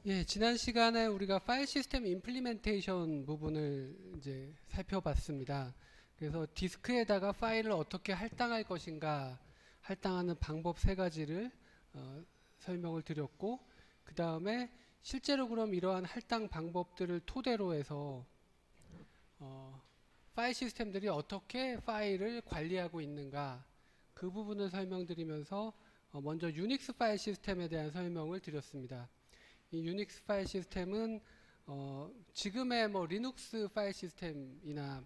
예, 지난 시간에 우리가 파일 시스템 임플리멘테이션 부분을 이제 살펴봤습니다. 그래서 디스크에다가 파일을 어떻게 할당할 것인가, 할당하는 방법 세 가지를 설명을 드렸고, 그 다음에 실제로 그럼 이러한 할당 방법들을 토대로 해서 파일 시스템들이 어떻게 파일을 관리하고 있는가, 그 부분을 설명드리면서 먼저 유닉스 파일 시스템에 대한 설명을 드렸습니다. 이 유닉스 파일 시스템은 지금의 뭐 리눅스 파일 시스템이나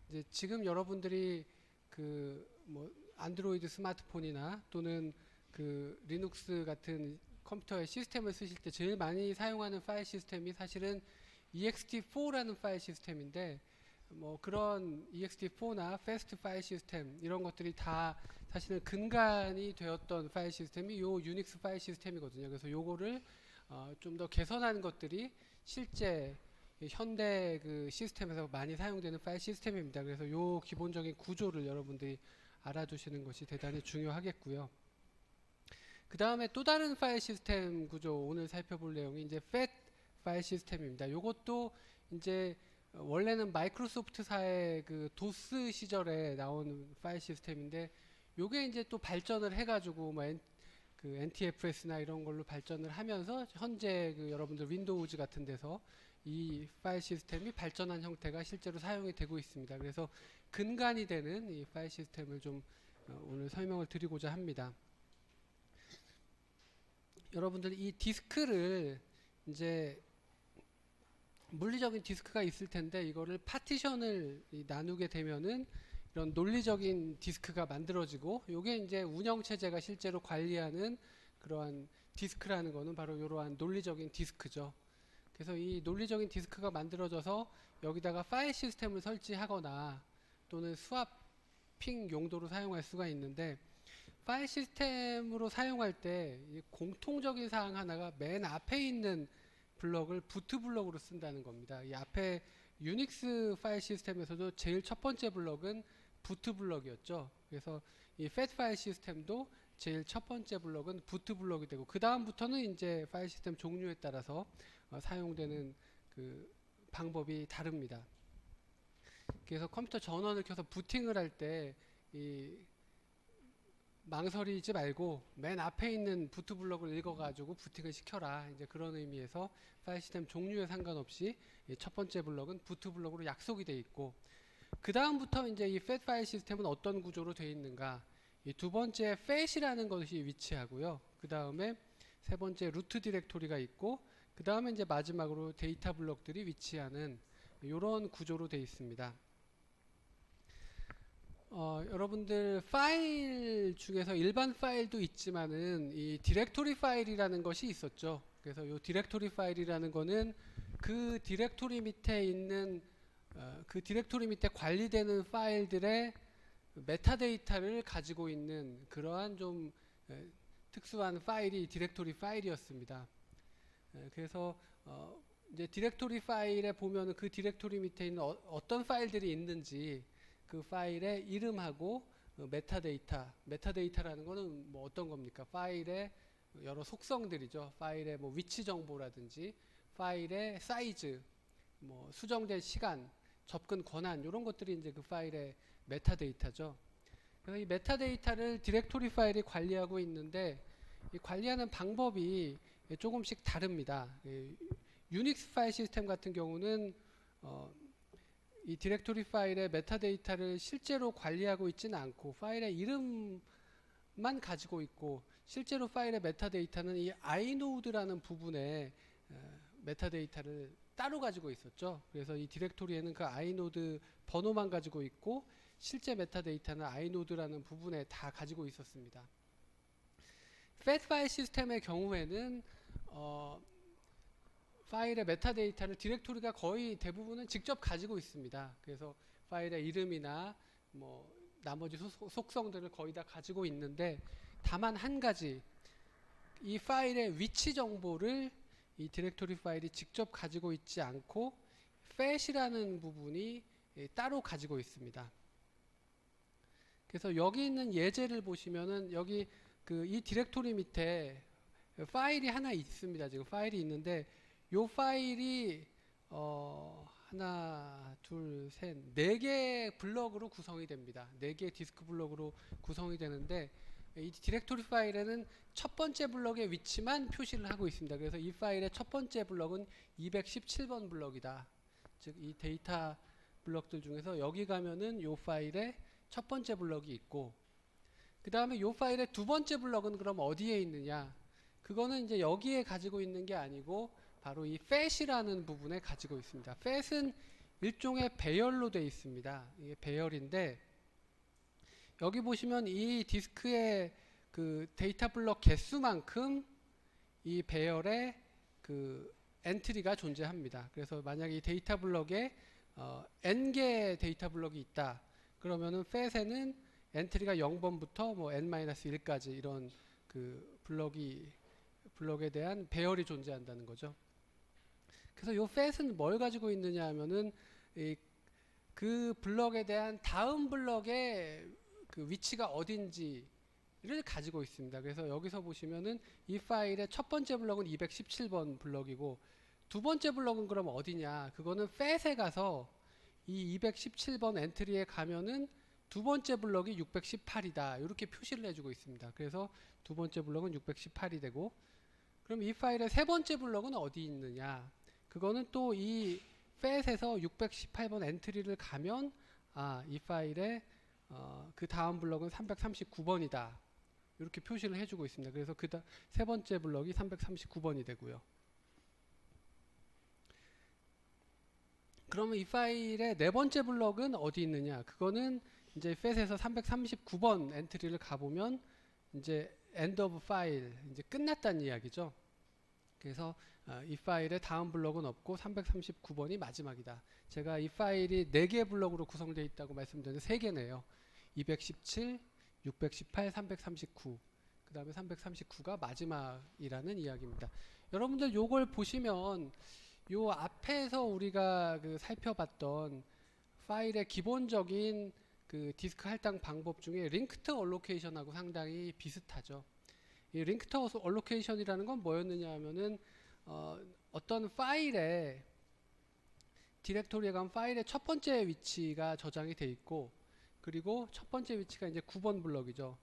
이제 지금 여러분들이 그 뭐 안드로이드 스마트폰이나 또는 그 리눅스 같은 컴퓨터의 시스템을 쓰실 때 제일 많이 사용하는 파일 시스템이 사실은 ext4라는 파일 시스템인데, 뭐 그런 ext4나 fast 파일 시스템 이런 것들이 다 사실은 근간이 되었던 파일 시스템이 요 유닉스 파일 시스템이거든요. 그래서 요거를 좀 더 개선한 것들이 실제 현대 그 시스템에서 많이 사용되는 파일 시스템입니다. 그래서 요 기본적인 구조를 여러분들이 알아두시는 것이 대단히 중요하겠고요. 그 다음에 또 다른 파일 시스템 구조 오늘 살펴볼 내용이 이제 FAT 파일 시스템입니다. 요것도 이제 원래는 마이크로소프트사의 그 도스 시절에 나온 파일 시스템인데, 요게 이제 또 발전을 해가지고 뭐 그 NTFS나 이런 걸로 발전을 하면서 현재 그 여러분들 윈도우즈 같은 데서 이 파일 시스템이 발전한 형태가 실제로 사용이 되고 있습니다. 그래서 근간이 되는 이 파일 시스템을 좀 오늘 설명을 드리고자 합니다. 여러분들 이 디스크를 이제 물리적인 디스크가 있을 텐데, 이거를 파티션을 나누게 되면은 이런 논리적인 디스크가 만들어지고, 요게 이제 운영체제가 실제로 관리하는 그러한 디스크라는 거는 바로 이러한 논리적인 디스크죠. 그래서 이 논리적인 디스크가 만들어져서 여기다가 파일 시스템을 설치하거나 또는 스와핑 용도로 사용할 수가 있는데, 파일 시스템으로 사용할 때 공통적인 사항 하나가 맨 앞에 있는 블럭을 부트 블럭으로 쓴다는 겁니다. 이 앞에 유닉스 파일 시스템에서도 제일 첫 번째 블럭은 부트 블럭이었죠. 그래서 이 FAT 파일 시스템도 제일 첫 번째 블럭은 부트 블럭이 되고, 그 다음부터는 이제 파일 시스템 종류에 따라서 사용되는 그 방법이 다릅니다. 그래서 컴퓨터 전원을 켜서 부팅을 할 때 이 망설이지 말고 맨 앞에 있는 부트 블럭을 읽어가지고 부팅을 시켜라, 이제 그런 의미에서 파일 시스템 종류에 상관없이 첫 번째 블럭은 부트 블럭으로 약속이 되어 있고, 그 다음부터 이제 이 FAT 파일 시스템은 어떤 구조로 되어 있는가, 이 두 번째 FAT이라는 것이 위치하고요. 그 다음에 세 번째 루트 디렉토리가 있고, 그 다음에 이제 마지막으로 데이터 블럭들이 위치하는 이런 구조로 되어 있습니다. 여러분들 파일 중에서 일반 파일도 있지만은 이 디렉토리 파일이라는 것이 있었죠. 그래서 이 디렉토리 파일이라는 거는 그 디렉토리 밑에 있는 그 디렉토리 밑에 관리되는 파일들의 메타데이터를 가지고 있는 그러한 좀 특수한 파일이 디렉토리 파일이었습니다. 그래서 이제 디렉토리 파일에 보면은 그 디렉토리 밑에 있는 어떤 파일들이 있는지 그 파일의 이름하고 메타데이터라는 거는 뭐 어떤 겁니까? 파일의 여러 속성들이죠. 파일의 뭐 위치 정보라든지 파일의 사이즈, 뭐 수정된 시간, 접근 권한, 이런 것들이 이제 그 파일의 메타데이터죠. 그래서 이 메타데이터를 디렉토리 파일이 관리하고 있는데, 이 관리하는 방법이 조금씩 다릅니다. 유닉스 파일 시스템 같은 경우는 이 디렉토리 파일의 메타데이터를 실제로 관리하고 있지는 않고 파일의 이름만 가지고 있고, 실제로 파일의 메타데이터는 이 iNode라는 부분에 메타데이터를 따로 가지고 있었죠. 그래서 이 디렉토리에는 그 inode 번호만 가지고 있고, 실제 메타데이터는 inode라는 부분에 다 가지고 있었습니다. FAT 파일 시스템의 경우에는 파일의 메타데이터를 디렉토리가 거의 대부분은 직접 가지고 있습니다. 그래서 파일의 이름이나 뭐 나머지 속성들을 거의 다 가지고 있는데, 다만 한 가지, 이 파일의 위치 정보를 이 디렉토리 파일이 직접 가지고 있지 않고 FAT이라는 부분이 따로 가지고 있습니다. 그래서 여기 있는 예제를 보시면은 여기 그 이 디렉토리 밑에 파일이 하나 있습니다. 지금 파일이 있는데, 요 파일이 하나, 둘, 셋, 네 개 블럭으로 구성이 됩니다. 네 개 디스크 블럭으로 구성이 되는데 이 디렉토리 파일에는 첫 번째 블럭의 위치만 표시를 하고 있습니다. 그래서 이 파일의 첫 번째 블럭은 217번 블럭이다. 즉 이 데이터 블럭들 중에서 여기 가면은 요 파일의 첫 번째 블럭이 있고, 그 다음에 요 파일의 두 번째 블럭은 그럼 어디에 있느냐? 그거는 이제 여기에 가지고 있는 게 아니고 바로 이 fet이라는 부분에 가지고 있습니다. fet은 일종의 배열로 되어 있습니다. 이게 배열인데 여기 보시면 이 디스크의 그 데이터 블럭 개수만큼 이 배열에 그 엔트리가 존재합니다. 그래서 만약에 이 데이터 블럭에 n개 데이터 블럭이 있다. 그러면은 fet에는 엔트리가 0번부터 뭐 n-1까지 이런 그 블럭에 대한 배열이 존재한다는 거죠. 그래서 요 fet은 뭘 가지고 있느냐 하면은 그 블럭에 대한 다음 블럭의 그 위치가 어딘지를 가지고 있습니다. 그래서 여기서 보시면은 이 파일의 첫 번째 블럭은 217번 블럭이고 두 번째 블럭은 그럼 어디냐? 그거는 fet에 가서 이 217번 엔트리에 가면은 두 번째 블럭이 618이다. 이렇게 표시를 해주고 있습니다. 그래서 두 번째 블럭은 618이 되고, 그럼 이 파일의 세 번째 블럭은 어디 있느냐? 그거는 또 이 fet에서 618번 엔트리를 가면 이 파일의 그 다음 블럭은 339번이다. 이렇게 표시를 해주고 있습니다. 그래서 세 번째 블럭이 339번이 되고요. 그러면 이 파일의 네 번째 블럭은 어디 있느냐? 그거는 이제 fet에서 339번 엔트리를 가보면 이제 end of file, 이제 끝났다는 이야기죠. 그래서 이 파일의 다음 블럭은 없고 339번이 마지막이다. 제가 이 파일이 4개 블럭으로 구성되어 있다고 말씀드렸는데 3개네요. 217, 618, 339. 그 다음에 339가 마지막이라는 이야기입니다. 여러분들 요걸 보시면 요 앞에서 우리가 그 살펴봤던 파일의 기본적인 그 디스크 할당 방법 중에 링크드 얼로케이션하고 상당히 비슷하죠. 이 링크드 얼로케이션이라는 건 뭐였느냐 하면은 어떤 파일에 디렉토리에 가면 파일의 첫 번째 위치가 저장이 돼 있고, 그리고 첫 번째 위치가 이제 9번 블럭이죠.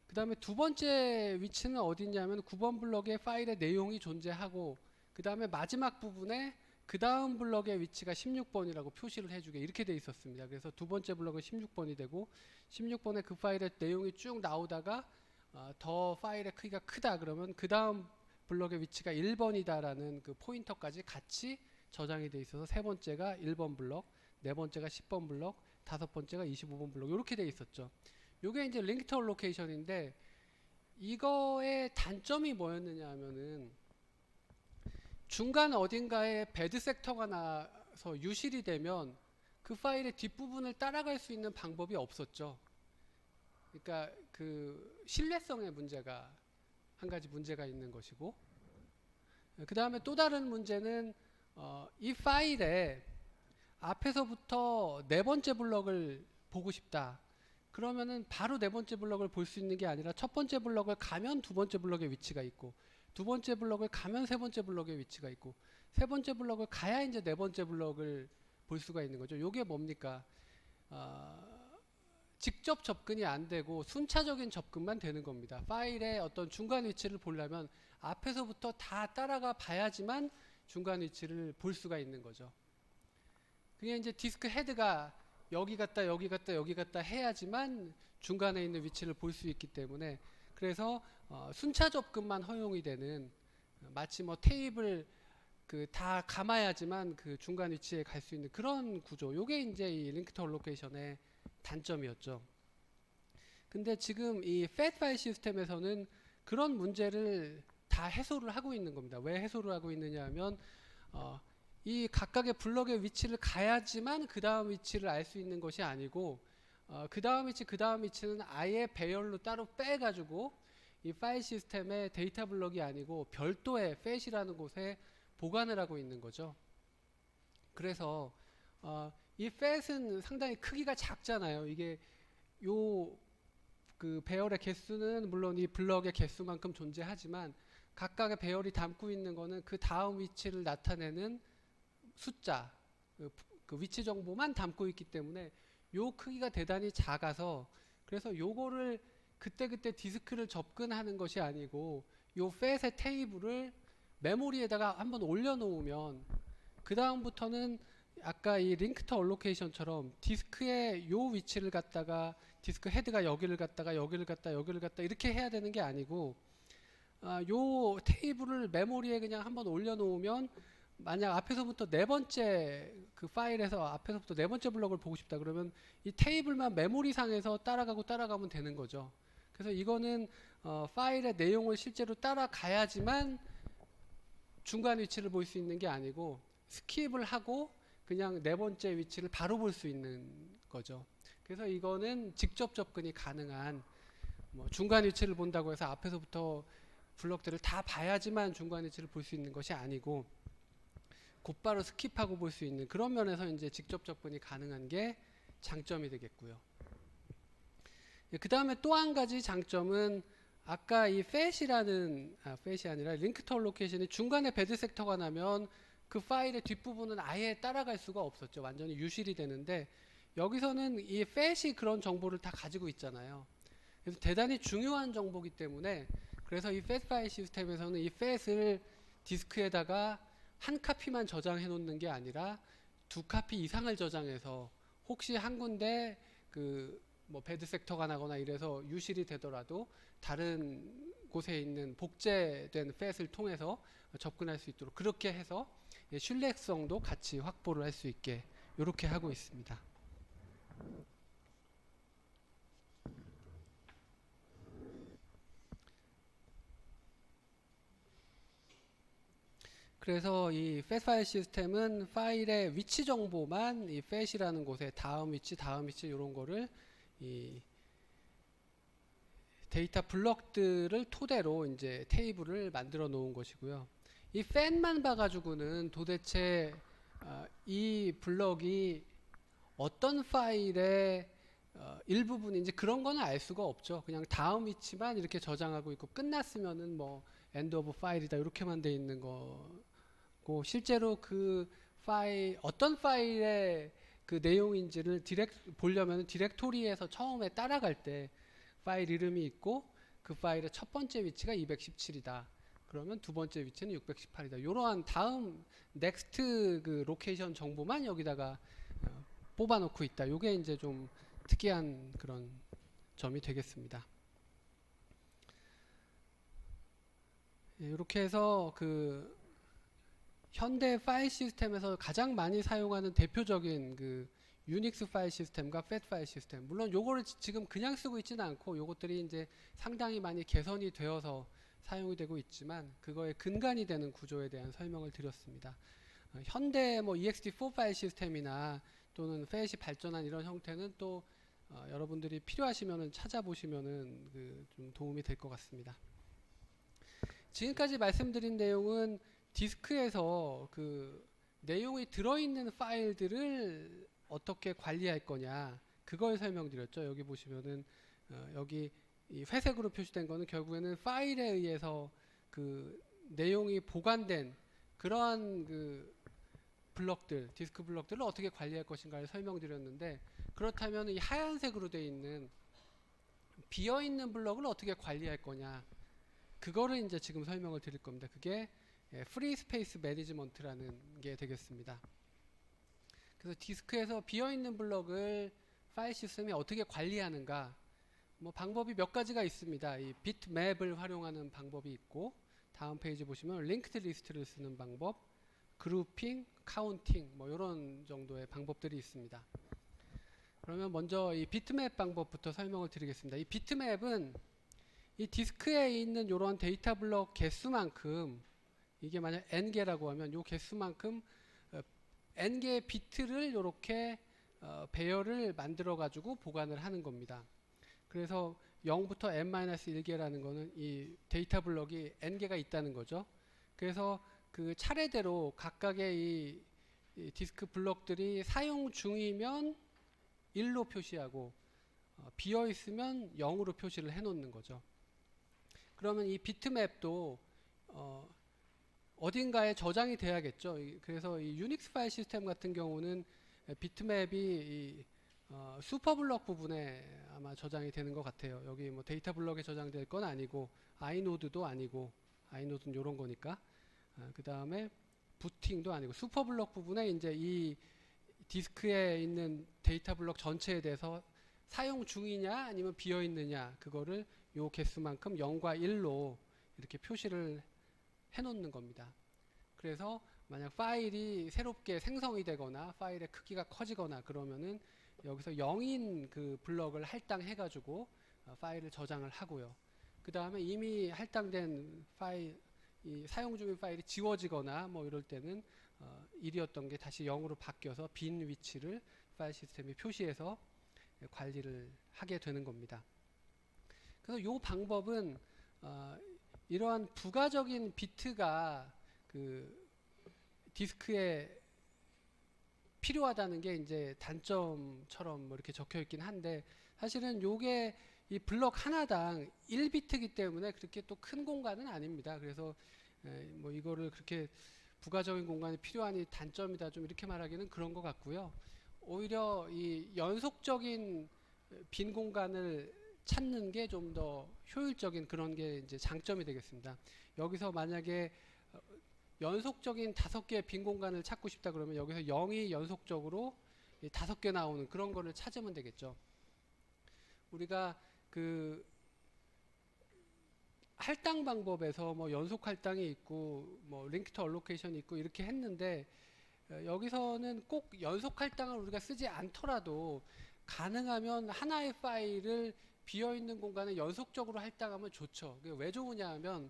그 다음에 두 번째 위치는 어디냐면 9번 블럭에 파일의 내용이 존재하고, 그 다음에 마지막 부분에 그 다음 블럭의 위치가 16번이라고 표시를 해주게 이렇게 돼 있었습니다. 그래서 두 번째 블럭은 16번이 되고 16번에 그 파일의 내용이 쭉 나오다가 더 파일의 크기가 크다 그러면 그 다음 블럭의 위치가 1번이다라는 그 포인터까지 같이 저장이 돼 있어서 세 번째가 1번 블럭, 네 번째가 10번 블럭, 다섯 번째가 25번 블럭 이렇게 돼 있었죠. 요게 이제 링크드 얼로케이션인데 이거의 단점이 뭐였느냐 하면은 중간 어딘가에 배드 섹터가 나서 유실이 되면 그 파일의 뒷부분을 따라갈 수 있는 방법이 없었죠. 그러니까 그 신뢰성의 문제가 한 가지 문제가 있는 것이고, 그 다음에 또 다른 문제는 이 파일에 앞에서부터 네 번째 블럭을 보고 싶다. 그러면은 바로 네 번째 블럭을 볼 수 있는 게 아니라 첫 번째 블럭을 가면 두 번째 블럭의 위치가 있고, 두 번째 블럭을 가면 세 번째 블럭의 위치가 있고, 세 번째 블럭을 가야 이제 네 번째 블럭을 볼 수가 있는 거죠. 요게 뭡니까? 직접 접근이 안 되고 순차적인 접근만 되는 겁니다. 파일의 어떤 중간 위치를 보려면 앞에서부터 다 따라가 봐야지만 중간 위치를 볼 수가 있는 거죠. 그게 이제 디스크 헤드가 여기 갔다 여기 갔다 여기 갔다 해야지만 중간에 있는 위치를 볼 수 있기 때문에, 그래서 순차 접근만 허용이 되는, 마치 뭐 테이블 그 다 감아야지만 그 중간 위치에 갈 수 있는 그런 구조. 요게 이제 이 링크드 얼로케이션의 단점이었죠. 근데 지금 이 FAT 파일 시스템에서는 그런 문제를 다 해소를 하고 있는 겁니다. 왜 해소를 하고 있느냐 하면 이 각각의 블럭의 위치를 가야지만 그 다음 위치를 알 수 있는 것이 아니고 그 다음 위치는 아예 배열로 따로 빼가지고 이 파일 시스템의 데이터 블럭이 아니고 별도의 FAT이라는 곳에 보관을 하고 있는 거죠. 그래서 이 FAT은 상당히 크기가 작잖아요. 이게 요 그 배열의 개수는 물론 이 블럭의 개수만큼 존재하지만 각각의 배열이 담고 있는 거는 그 다음 위치를 나타내는 숫자, 그 위치 정보만 담고 있기 때문에 요 크기가 대단히 작아서, 그래서 요거를 그때그때 디스크를 접근하는 것이 아니고 요 팻의 테이블을 메모리에다가 한번 올려놓으면 그 다음부터는 아까 이 링크터 얼로케이션처럼 디스크의 요 위치를 갖다가 디스크 헤드가 여기를 갖다가 여기를 갖다 여기를 갖다 이렇게 해야 되는 게 아니고, 요 테이블을 메모리에 그냥 한번 올려놓으면 만약 앞에서부터 네 번째 그 파일에서 앞에서부터 네 번째 블럭을 보고 싶다 그러면 이 테이블만 메모리 상에서 따라가면 되는 거죠. 그래서 이거는 파일의 내용을 실제로 따라가야지만 중간 위치를 볼 수 있는 게 아니고 스킵을 하고 그냥 네 번째 위치를 바로 볼 수 있는 거죠. 그래서 이거는 직접 접근이 가능한, 뭐 중간 위치를 본다고 해서 앞에서부터 블럭들을 다 봐야지만 중간 위치를 볼 수 있는 것이 아니고 곧바로 스킵하고 볼 수 있는 그런 면에서 이제 직접 접근이 가능한 게 장점이 되겠고요. 그 다음에 또 한 가지 장점은 아까 이 팻이 아니라 링크터 로케이션이 중간에 배드 섹터가 나면 그 파일의 뒷부분은 아예 따라갈 수가 없었죠. 완전히 유실이 되는데 여기서는 이 팻이 그런 정보를 다 가지고 있잖아요. 그래서 대단히 중요한 정보이기 때문에, 그래서 이 팻 파일 시스템에서는 이 팻을 디스크에다가 한 카피만 저장해 놓는 게 아니라 두 카피 이상을 저장해서 혹시 한 군데 그 뭐 배드 섹터가 나거나 이래서 유실이 되더라도 다른 곳에 있는 복제된 팻을 통해서 접근할 수 있도록 그렇게 해서 신뢰성도 같이 확보를 할 수 있게 이렇게 하고 있습니다. 그래서 이 팻 파일 시스템은 파일의 위치 정보만 이 팻이라는 곳에 다음 위치 이런 거를 이 데이터 블럭들을 토대로 이제 테이블을 만들어 놓은 것이고요. 이 팻만 봐가지고는 도대체 이 블럭이 어떤 파일의 일부분인지 그런 거는 알 수가 없죠. 그냥 다음 위치만 이렇게 저장하고 있고 끝났으면은 뭐 엔드 오브 파일이다 이렇게만 돼 있는 거고, 실제로 그 파일 어떤 파일의 그 내용인지를 보려면 디렉토리에서 처음에 따라갈 때 파일 이름이 있고 그 파일의 첫 번째 위치가 217이다. 그러면 두 번째 위치는 618이다. 이러한 다음 넥스트 그 로케이션 정보만 여기다가 뽑아놓고 있다. 이게 이제 좀 특이한 그런 점이 되겠습니다. 이렇게 해서 그 현대 파일 시스템에서 가장 많이 사용하는 대표적인 그 유닉스 파일 시스템과 팻 파일 시스템, 물론 요거를 지금 그냥 쓰고 있지는 않고 요것들이 이제 상당히 많이 개선이 되어서 사용이 되고 있지만 그거의 근간이 되는 구조에 대한 설명을 드렸습니다. 현대 뭐 ext4 파일 시스템이나 또는 팻이 발전한 이런 형태는 또 여러분들이 필요하시면은 찾아보시면은 그 좀 도움이 될 것 같습니다. 지금까지 말씀드린 내용은 디스크에서 그 내용이 들어있는 파일들을 어떻게 관리할 거냐 그걸 설명드렸죠. 여기 보시면은 여기 이 회색으로 표시된 거는 결국에는 파일에 의해서 그 내용이 보관된 그러한 그 블럭들, 디스크 블럭들을 어떻게 관리할 것인가를 설명드렸는데, 그렇다면 이 하얀색으로 되어 있는 비어 있는 블럭을 어떻게 관리할 거냐, 그거를 이제 지금 설명을 드릴 겁니다. 그게 프리 스페이스 매니지먼트라는 게 되겠습니다. 그래서 디스크에서 비어 있는 블럭을 파일 시스템이 어떻게 관리하는가, 뭐 방법이 몇 가지가 있습니다. 이 비트맵을 활용하는 방법이 있고, 다음 페이지 보시면 링크드 리스트를 쓰는 방법, 그룹핑, 카운팅, 뭐 이런 정도의 방법들이 있습니다. 그러면 먼저 이 비트맵 방법부터 설명을 드리겠습니다. 이 비트맵은 이 디스크에 있는 이런 데이터 블럭 개수만큼, 이게 만약 n개라고 하면 이 개수만큼 n개의 비트를 이렇게 배열을 만들어 가지고 보관을 하는 겁니다. 그래서 0부터 n-1개라는 거는 이 데이터 블럭이 n개가 있다는 거죠. 그래서 그 차례대로 각각의 이 디스크 블럭들이 사용 중이면 1로 표시하고 비어 있으면 0으로 표시를 해 놓는 거죠. 그러면 이 비트맵도 어딘가에 저장이 돼야겠죠. 그래서 이 유닉스 파일 시스템 같은 경우는 비트맵이 슈퍼블럭 부분에 아마 저장이 되는 것 같아요. 여기 뭐 데이터 블럭에 저장될 건 아니고 아이노드도 아니고 아이노드는 요런 거니까 그 다음에 부팅도 아니고 슈퍼블럭 부분에 이제 이 디스크에 있는 데이터 블럭 전체에 대해서 사용 중이냐 아니면 비어 있느냐 그거를 요 개수만큼 0과 1로 이렇게 표시를 해 놓는 겁니다. 그래서 만약 파일이 새롭게 생성이 되거나 파일의 크기가 커지거나 그러면은 여기서 0인 그 블럭을 할당해 가지고 파일을 저장을 하고요. 그 다음에 이미 할당된 파일, 이 사용 중인 파일이 지워지거나 뭐 이럴 때는 1이었던 게 다시 0으로 바뀌어서 빈 위치를 파일 시스템이 표시해서 관리를 하게 되는 겁니다. 그래서 이 방법은 이러한 부가적인 비트가 그 디스크에 필요하다는 게 이제 단점처럼 뭐 이렇게 적혀 있긴 한데 사실은 요게 이 블럭 하나당 1비트이기 때문에 그렇게 또 큰 공간은 아닙니다. 그래서 뭐 이거를 그렇게 부가적인 공간이 필요하니 단점이다 좀 이렇게 말하기는 그런 것 같고요. 오히려 이 연속적인 빈 공간을 찾는 게 좀 더 효율적인 그런 게 이제 장점이 되겠습니다. 여기서 만약에 연속적인 5개의 빈 공간을 찾고 싶다 그러면 여기서 0이 연속적으로 5개 나오는 그런 거를 찾으면 되겠죠. 우리가 그 할당 방법에서 뭐 연속 할당이 있고 뭐 링크드 얼로케이션이 있고 이렇게 했는데 여기서는 꼭 연속 할당을 우리가 쓰지 않더라도 가능하면 하나의 파일을 비어있는 공간에 연속적으로 할당하면 좋죠. 왜 좋으냐 하면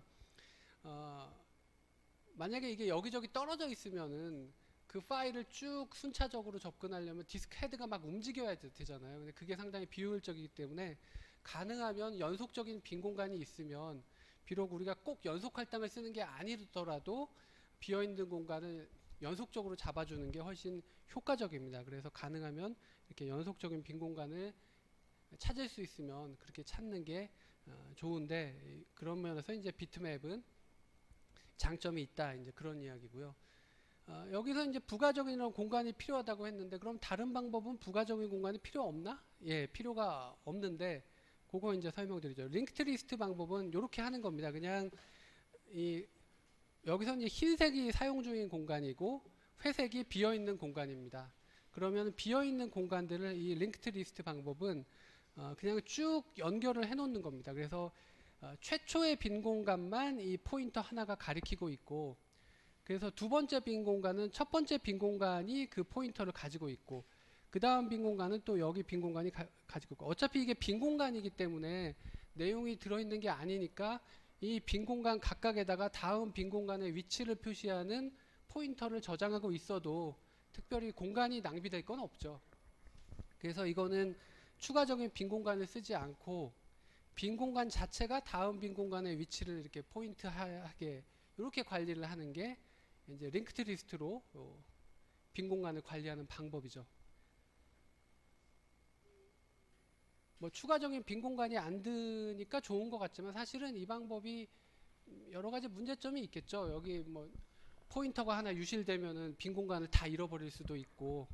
만약에 이게 여기저기 떨어져 있으면은 그 파일을 쭉 순차적으로 접근하려면 디스크 헤드가 막 움직여야 되잖아요. 근데 그게 상당히 비효율적이기 때문에 가능하면 연속적인 빈 공간이 있으면 비록 우리가 꼭 연속 할당을 쓰는 게 아니더라도 비어있는 공간을 연속적으로 잡아주는 게 훨씬 효과적입니다. 그래서 가능하면 이렇게 연속적인 빈 공간을 찾을 수 있으면 그렇게 찾는 게 좋은데 그런 면에서 이제 비트맵은 장점이 있다 이제 그런 이야기고요. 여기서 이제 부가적인 공간이 필요하다고 했는데 그럼 다른 방법은 부가적인 공간이 필요 없나? 예, 필요가 없는데 그거 이제 설명드리죠. 링크드 리스트 방법은 이렇게 하는 겁니다. 그냥 이 여기서 이제 흰색이 사용 중인 공간이고 회색이 비어 있는 공간입니다. 그러면 비어 있는 공간들을 이 링크드 리스트 방법은 그냥 쭉 연결을 해 놓는 겁니다. 그래서 최초의 빈 공간만 이 포인터 하나가 가리키고 있고 그래서 두 번째 빈 공간은 첫 번째 빈 공간이 그 포인터를 가지고 있고 그 다음 빈 공간은 또 여기 빈 공간이 가지고 있고 어차피 이게 빈 공간이기 때문에 내용이 들어있는 게 아니니까 이 빈 공간 각각에다가 다음 빈 공간의 위치를 표시하는 포인터를 저장하고 있어도 특별히 공간이 낭비될 건 없죠. 그래서 이거는 추가적인 빈 공간을 쓰지 않고 빈 공간 자체가 다음 빈 공간의 위치를 이렇게 포인트하게 이렇게 관리를 하는 게 이제 링크드 리스트로 빈 공간을 관리하는 방법이죠. 뭐 추가적인 빈 공간이 안 드니까 좋은 것 같지만 사실은 이 방법이 여러 가지 문제점이 있겠죠. 여기 뭐 포인터가 하나 유실되면은 빈 공간을 다 잃어버릴 수도 있고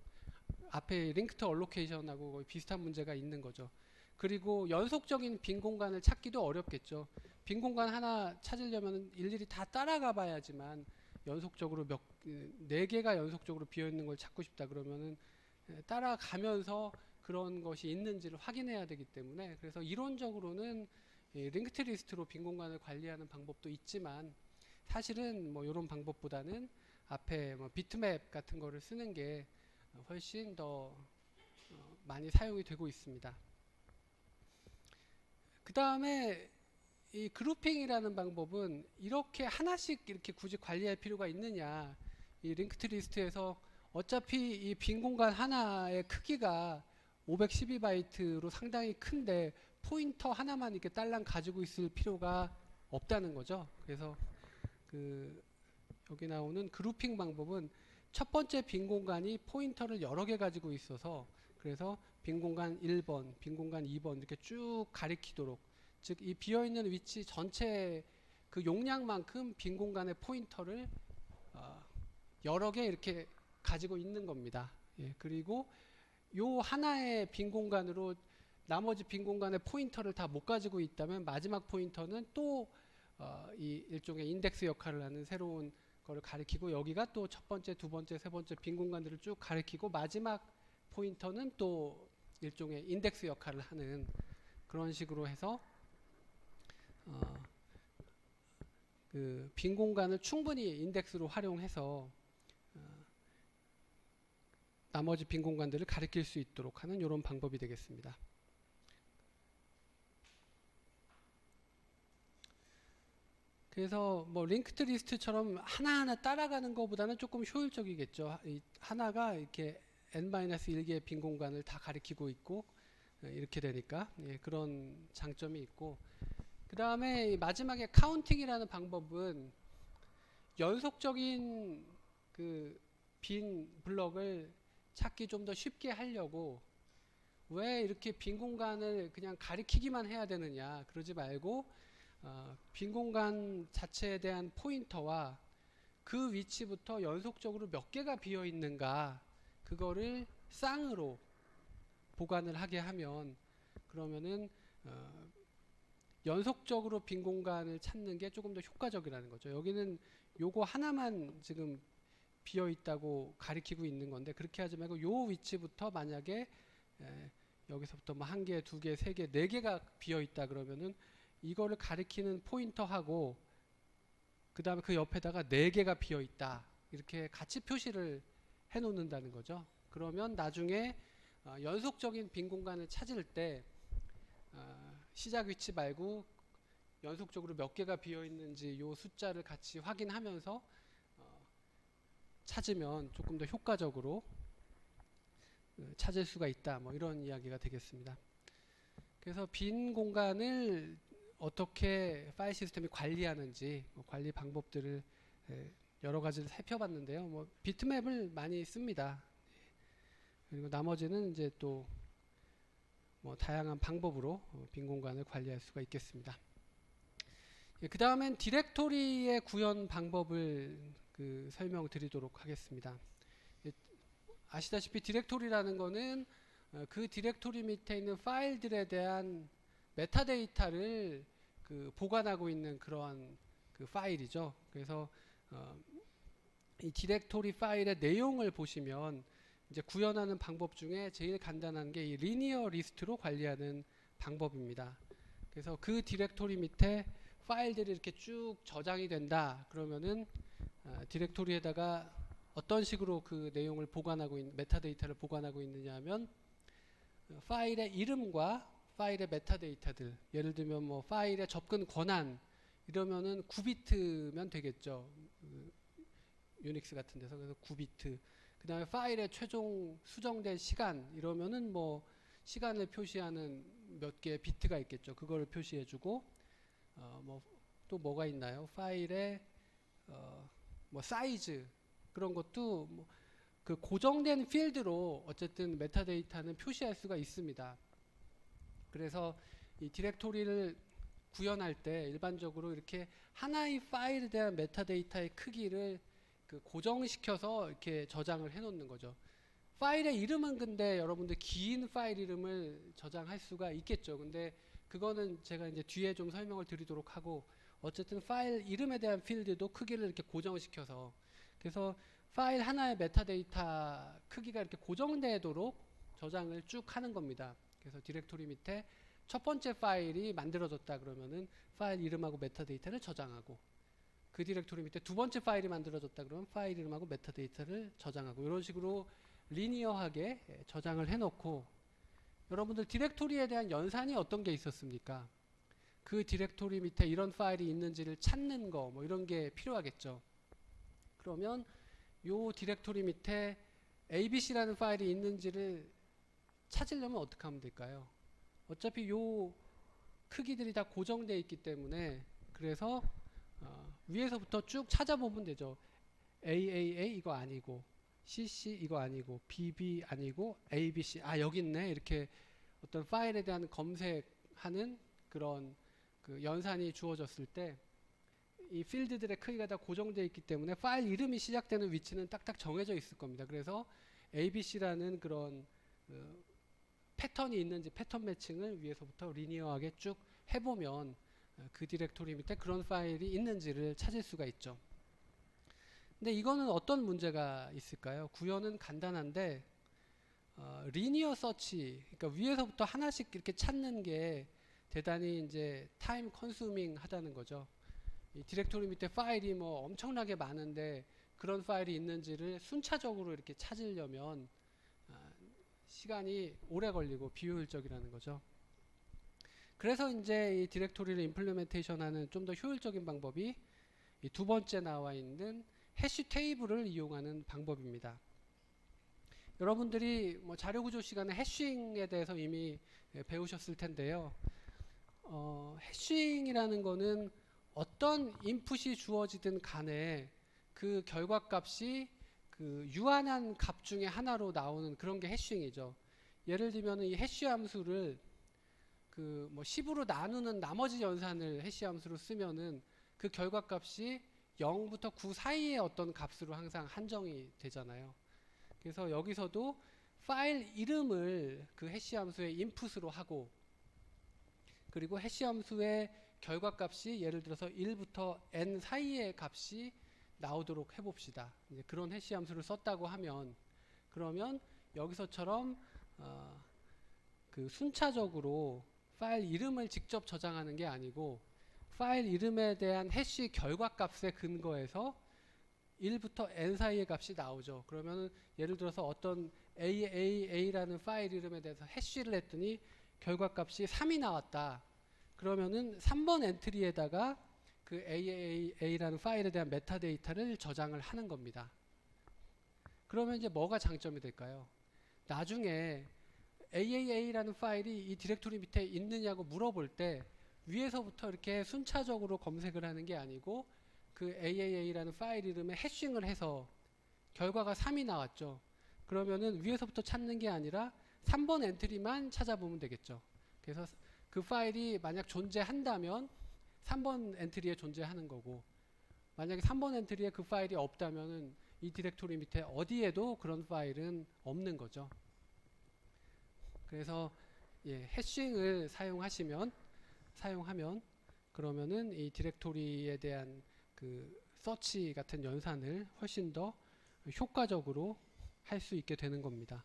앞에 링크드 얼로케이션하고 거의 비슷한 문제가 있는 거죠. 그리고 연속적인 빈 공간을 찾기도 어렵겠죠. 빈 공간 하나 찾으려면 일일이 다 따라가 봐야지만 연속적으로 4개가 연속적으로 비어 있는 걸 찾고 싶다 그러면은 따라가면서 그런 것이 있는지를 확인해야 되기 때문에 그래서 이론적으로는 링크드 리스트로 빈 공간을 관리하는 방법도 있지만 사실은 뭐 이런 방법보다는 앞에 뭐 비트맵 같은 거를 쓰는 게 훨씬 더 많이 사용이 되고 있습니다. 그 다음에 이 그룹핑이라는 방법은 이렇게 하나씩 이렇게 굳이 관리할 필요가 있느냐. 이 링크드 리스트에서 어차피 이 빈 공간 하나의 크기가 512바이트로 상당히 큰데 포인터 하나만 이렇게 딸랑 가지고 있을 필요가 없다는 거죠. 그래서 그 여기 나오는 그룹핑 방법은 첫 번째 빈 공간이 포인터를 여러 개 가지고 있어서 그래서 빈 공간 1번, 빈 공간 2번 이렇게 쭉 가리키도록 즉 이 비어있는 위치 전체 그 용량만큼 빈 공간의 포인터를 여러 개 이렇게 가지고 있는 겁니다. 예, 그리고 요 하나의 빈 공간으로 나머지 빈 공간의 포인터를 다 못 가지고 있다면 마지막 포인터는 또 이 일종의 인덱스 역할을 하는 새로운 거를 가리키고, 여기가 또 첫 번째, 두 번째, 세 번째 빈 공간들을 쭉 가리키고, 마지막 포인터는 또 일종의 인덱스 역할을 하는 그런 식으로 해서 그 빈 공간을 충분히 인덱스로 활용해서 나머지 빈 공간들을 가리킬 수 있도록 하는 이런 방법이 되겠습니다. 그래서 뭐 링크드 리스트처럼 하나하나 따라가는 것보다는 조금 효율적이겠죠. 이 하나가 이렇게 n-1개의 빈 공간을 다 가리키고 있고 이렇게 되니까, 예, 그런 장점이 있고, 그 다음에 마지막에 카운팅이라는 방법은 연속적인 그 빈 블럭을 찾기 좀 더 쉽게 하려고, 왜 이렇게 빈 공간을 그냥 가리키기만 해야 되느냐, 그러지 말고 빈 공간 자체에 대한 포인터와 그 위치부터 연속적으로 몇 개가 비어 있는가, 그거를 쌍으로 보관을 하게 하면, 그러면은 연속적으로 빈 공간을 찾는 게 조금 더 효과적이라는 거죠. 여기는 요거 하나만 지금 비어 있다고 가리키고 있는 건데, 그렇게 하지 말고 요 위치부터 만약에 여기서부터 뭐 한 개, 두 개, 세 개, 네 개가 비어 있다 그러면은 이거를 가리키는 포인터하고 그 다음에 그 옆에다가 네 개가 비어 있다 이렇게 같이 표시를 해 놓는다는 거죠. 그러면 나중에 연속적인 빈 공간을 찾을 때 시작 위치 말고 연속적으로 몇 개가 비어 있는지 요 숫자를 같이 확인하면서 찾으면 조금 더 효과적으로 찾을 수가 있다, 뭐 이런 이야기가 되겠습니다. 그래서 빈 공간을 어떻게 파일 시스템이 관리하는지 관리 방법들을 여러 가지를 살펴봤는데요. 뭐 비트맵을 많이 씁니다. 그리고 나머지는 이제 또 뭐 다양한 방법으로 빈 공간을 관리할 수가 있겠습니다. 예, 그 다음엔 디렉토리의 구현 방법을 설명드리도록 하겠습니다. 예, 아시다시피 디렉토리라는 거는 그 디렉토리 밑에 있는 파일들에 대한 메타데이터를 보관하고 있는 그러한 파일이죠. 그래서 이 디렉토리 파일의 내용을 보시면 이제 구현하는 방법 중에 제일 간단한 게 이 리니어 리스트로 관리하는 방법입니다. 그래서 그 디렉토리 밑에 파일들이 이렇게 쭉 저장이 된다 그러면은 디렉토리에다가 어떤 식으로 그 내용을 보관하고 있는 메타데이터를 보관하고 있느냐 하면 파일의 이름과 파일의 메타데이터들, 예를 들면 뭐 파일의 접근 권한 이러면은 9비트면 되겠죠. 유닉스 같은 데서. 그래서 9비트. 그 다음에 파일의 최종 수정된 시간 이러면은 뭐 시간을 표시하는 몇 개의 비트가 있겠죠. 그거를 표시해주고 뭐 또 뭐가 있나요? 파일의 뭐 사이즈 그런 것도 뭐 그 고정된 필드로 어쨌든 메타데이터는 표시할 수가 있습니다. 그래서 이 디렉토리를 구현할 때 일반적으로 이렇게 하나의 파일에 대한 메타데이터의 크기를 고정시켜서 이렇게 저장을 해 놓는 거죠. 파일의 이름은 근데 여러분들 긴 파일 이름을 저장할 수가 있겠죠. 근데 그거는 제가 이제 뒤에 좀 설명을 드리도록 하고, 어쨌든 파일 이름에 대한 필드도 크기를 이렇게 고정시켜서, 그래서 파일 하나의 메타데이터 크기가 이렇게 고정되도록 저장을 쭉 하는 겁니다. 그래서 디렉토리 밑에 첫 번째 파일이 만들어졌다 그러면은 파일 이름하고 메타데이터를 저장하고, 그 디렉토리 밑에 두 번째 파일이 만들어졌다 그러면 파일 이름하고 메타데이터를 저장하고, 이런 식으로 리니어하게 저장을 해놓고, 여러분들 디렉토리에 대한 연산이 어떤 게 있었습니까? 그 디렉토리 밑에 이런 파일이 있는지를 찾는 거, 뭐 이런 게 필요하겠죠. 그러면 요 디렉토리 밑에 abc라는 파일이 있는지를 찾으려면 어떻게 하면 될까요? 어차피 요 크기들이 다 고정되어 있기 때문에, 그래서 위에서부터 쭉 찾아보면 되죠. AAA 이거 아니고, CC 이거 아니고, BB 아니고, ABC 여기 있네, 이렇게 어떤 파일에 대한 검색하는 그런 연산이 주어졌을 때 이 필드들의 크기가 다 고정되어 있기 때문에 파일 이름이 시작되는 위치는 딱딱 정해져 있을 겁니다. 그래서 ABC라는 그런 패턴이 있는지 패턴 매칭을 위에서부터 리니어하게 쭉 해보면 그 디렉토리 밑에 그런 파일이 있는지를 찾을 수가 있죠. 근데 이거는 어떤 문제가 있을까요? 구현은 간단한데 리니어 서치, 그러니까 위에서부터 하나씩 이렇게 찾는 게 대단히 이제 타임 컨수밍 하다는 거죠. 이 디렉토리 밑에 파일이 뭐 엄청나게 많은데 그런 파일이 있는지를 순차적으로 이렇게 찾으려면 시간이 오래 걸리고 비효율적이라는 거죠. 그래서 이제 이 디렉토리를 임플리멘테이션 하는 좀 더 효율적인 방법이 이 두 번째 나와 있는 해시 테이블을 이용하는 방법입니다. 여러분들이 뭐 자료구조 시간에 해싱에 대해서 이미 배우셨을 텐데요. 해싱이라는 거는 어떤 인풋이 주어지든 간에 그 결과값이 그 유한한 값 중에 하나로 나오는 그런 게 해싱이죠. 예를 들면 이 해시 함수를 그 뭐 10으로 나누는 나머지 연산을 해시 함수로 쓰면은 그 결과값이 0부터 9 사이의 어떤 값으로 항상 한정이 되잖아요. 그래서 여기서도 파일 이름을 그 해시 함수의 인풋으로 하고, 그리고 해시 함수의 결과값이 예를 들어서 1부터 n 사이의 값이 나오도록 해봅시다. 이제 그런 해시 함수를 썼다고 하면, 그러면 여기서처럼 그 순차적으로 파일 이름을 직접 저장하는 게 아니고 파일 이름에 대한 해시 결과값에 근거해서 1부터 n 사이의 값이 나오죠. 그러면 예를 들어서 어떤 AAA라는 파일 이름에 대해서 해시를 했더니 결과값이 3이 나왔다. 그러면은 3번 엔트리에다가 그 AAA라는 파일에 대한 메타데이터를 저장을 하는 겁니다. 그러면 이제 뭐가 장점이 될까요? 나중에 AAA라는 파일이 이 디렉토리 밑에 있느냐고 물어볼 때 위에서부터 이렇게 순차적으로 검색을 하는 게 아니고 그 AAA라는 파일 이름에 해싱을 해서 결과가 3이 나왔죠. 그러면은 위에서부터 찾는 게 아니라 3번 엔트리만 찾아보면 되겠죠. 그래서 그 파일이 만약 존재한다면 3번 엔트리에 존재하는 거고, 만약에 3번 엔트리에 그 파일이 없다면은 이 디렉토리 밑에 어디에도 그런 파일은 없는 거죠. 그래서 해싱을 사용하면 그러면은 이 디렉토리에 대한 그 서치 같은 연산을 훨씬 더 효과적으로 할 수 있게 되는 겁니다.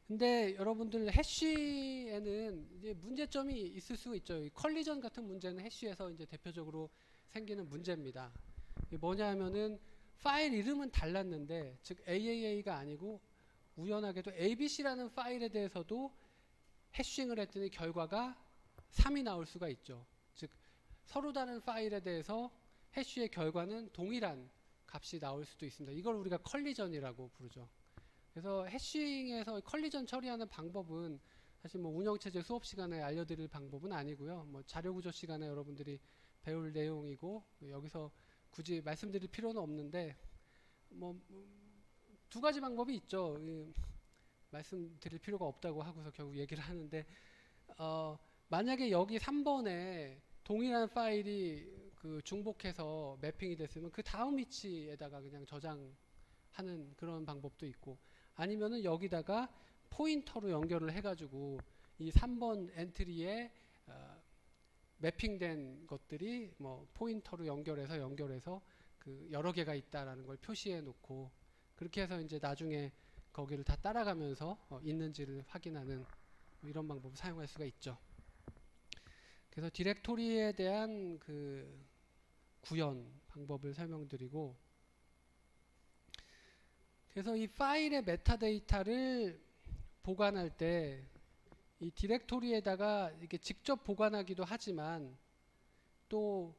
근데 여러분들 해시에는 이제 문제점이 있을 수 있죠. 이 컬리전 같은 문제는 해시에서 이제 대표적으로 생기는 문제입니다. 이게 뭐냐 하면은 파일 이름은 달랐는데, 즉 AAA가 아니고 우연하게도 ABC라는 파일에 대해서도 해싱을 했더니 결과가 3이 나올 수가 있죠. 즉 서로 다른 파일에 대해서 해시의 결과는 동일한 값이 나올 수도 있습니다. 이걸 우리가 컬리전이라고 부르죠. 그래서 해싱에서 컬리전 처리하는 방법은 사실 뭐 운영체제 수업 시간에 알려드릴 방법은 아니고요. 뭐 자료구조 시간에 여러분들이 배울 내용이고 여기서 굳이 말씀드릴 필요는 없는데, 뭐 두 가지 방법이 있죠. 말씀드릴 필요가 없다고 하고서 결국 얘기를 하는데, 만약에 여기 3번에 동일한 파일이 그 중복해서 매핑이 됐으면 그 다음 위치에다가 그냥 저장하는 그런 방법도 있고, 아니면은 여기다가 포인터로 연결을 해가지고 이 3번 엔트리에 매핑된 것들이 뭐 포인터로 연결해서 그 여러 개가 있다라는 걸 표시해 놓고, 그렇게 해서 이제 나중에 거기를 다 따라가면서 있는지를 확인하는 이런 방법을 사용할 수가 있죠. 그래서 디렉토리에 대한 그 구현 방법을 설명드리고, 그래서 이 파일의 메타데이터를 보관할 때 이 디렉토리에다가 이렇게 직접 보관하기도 하지만 또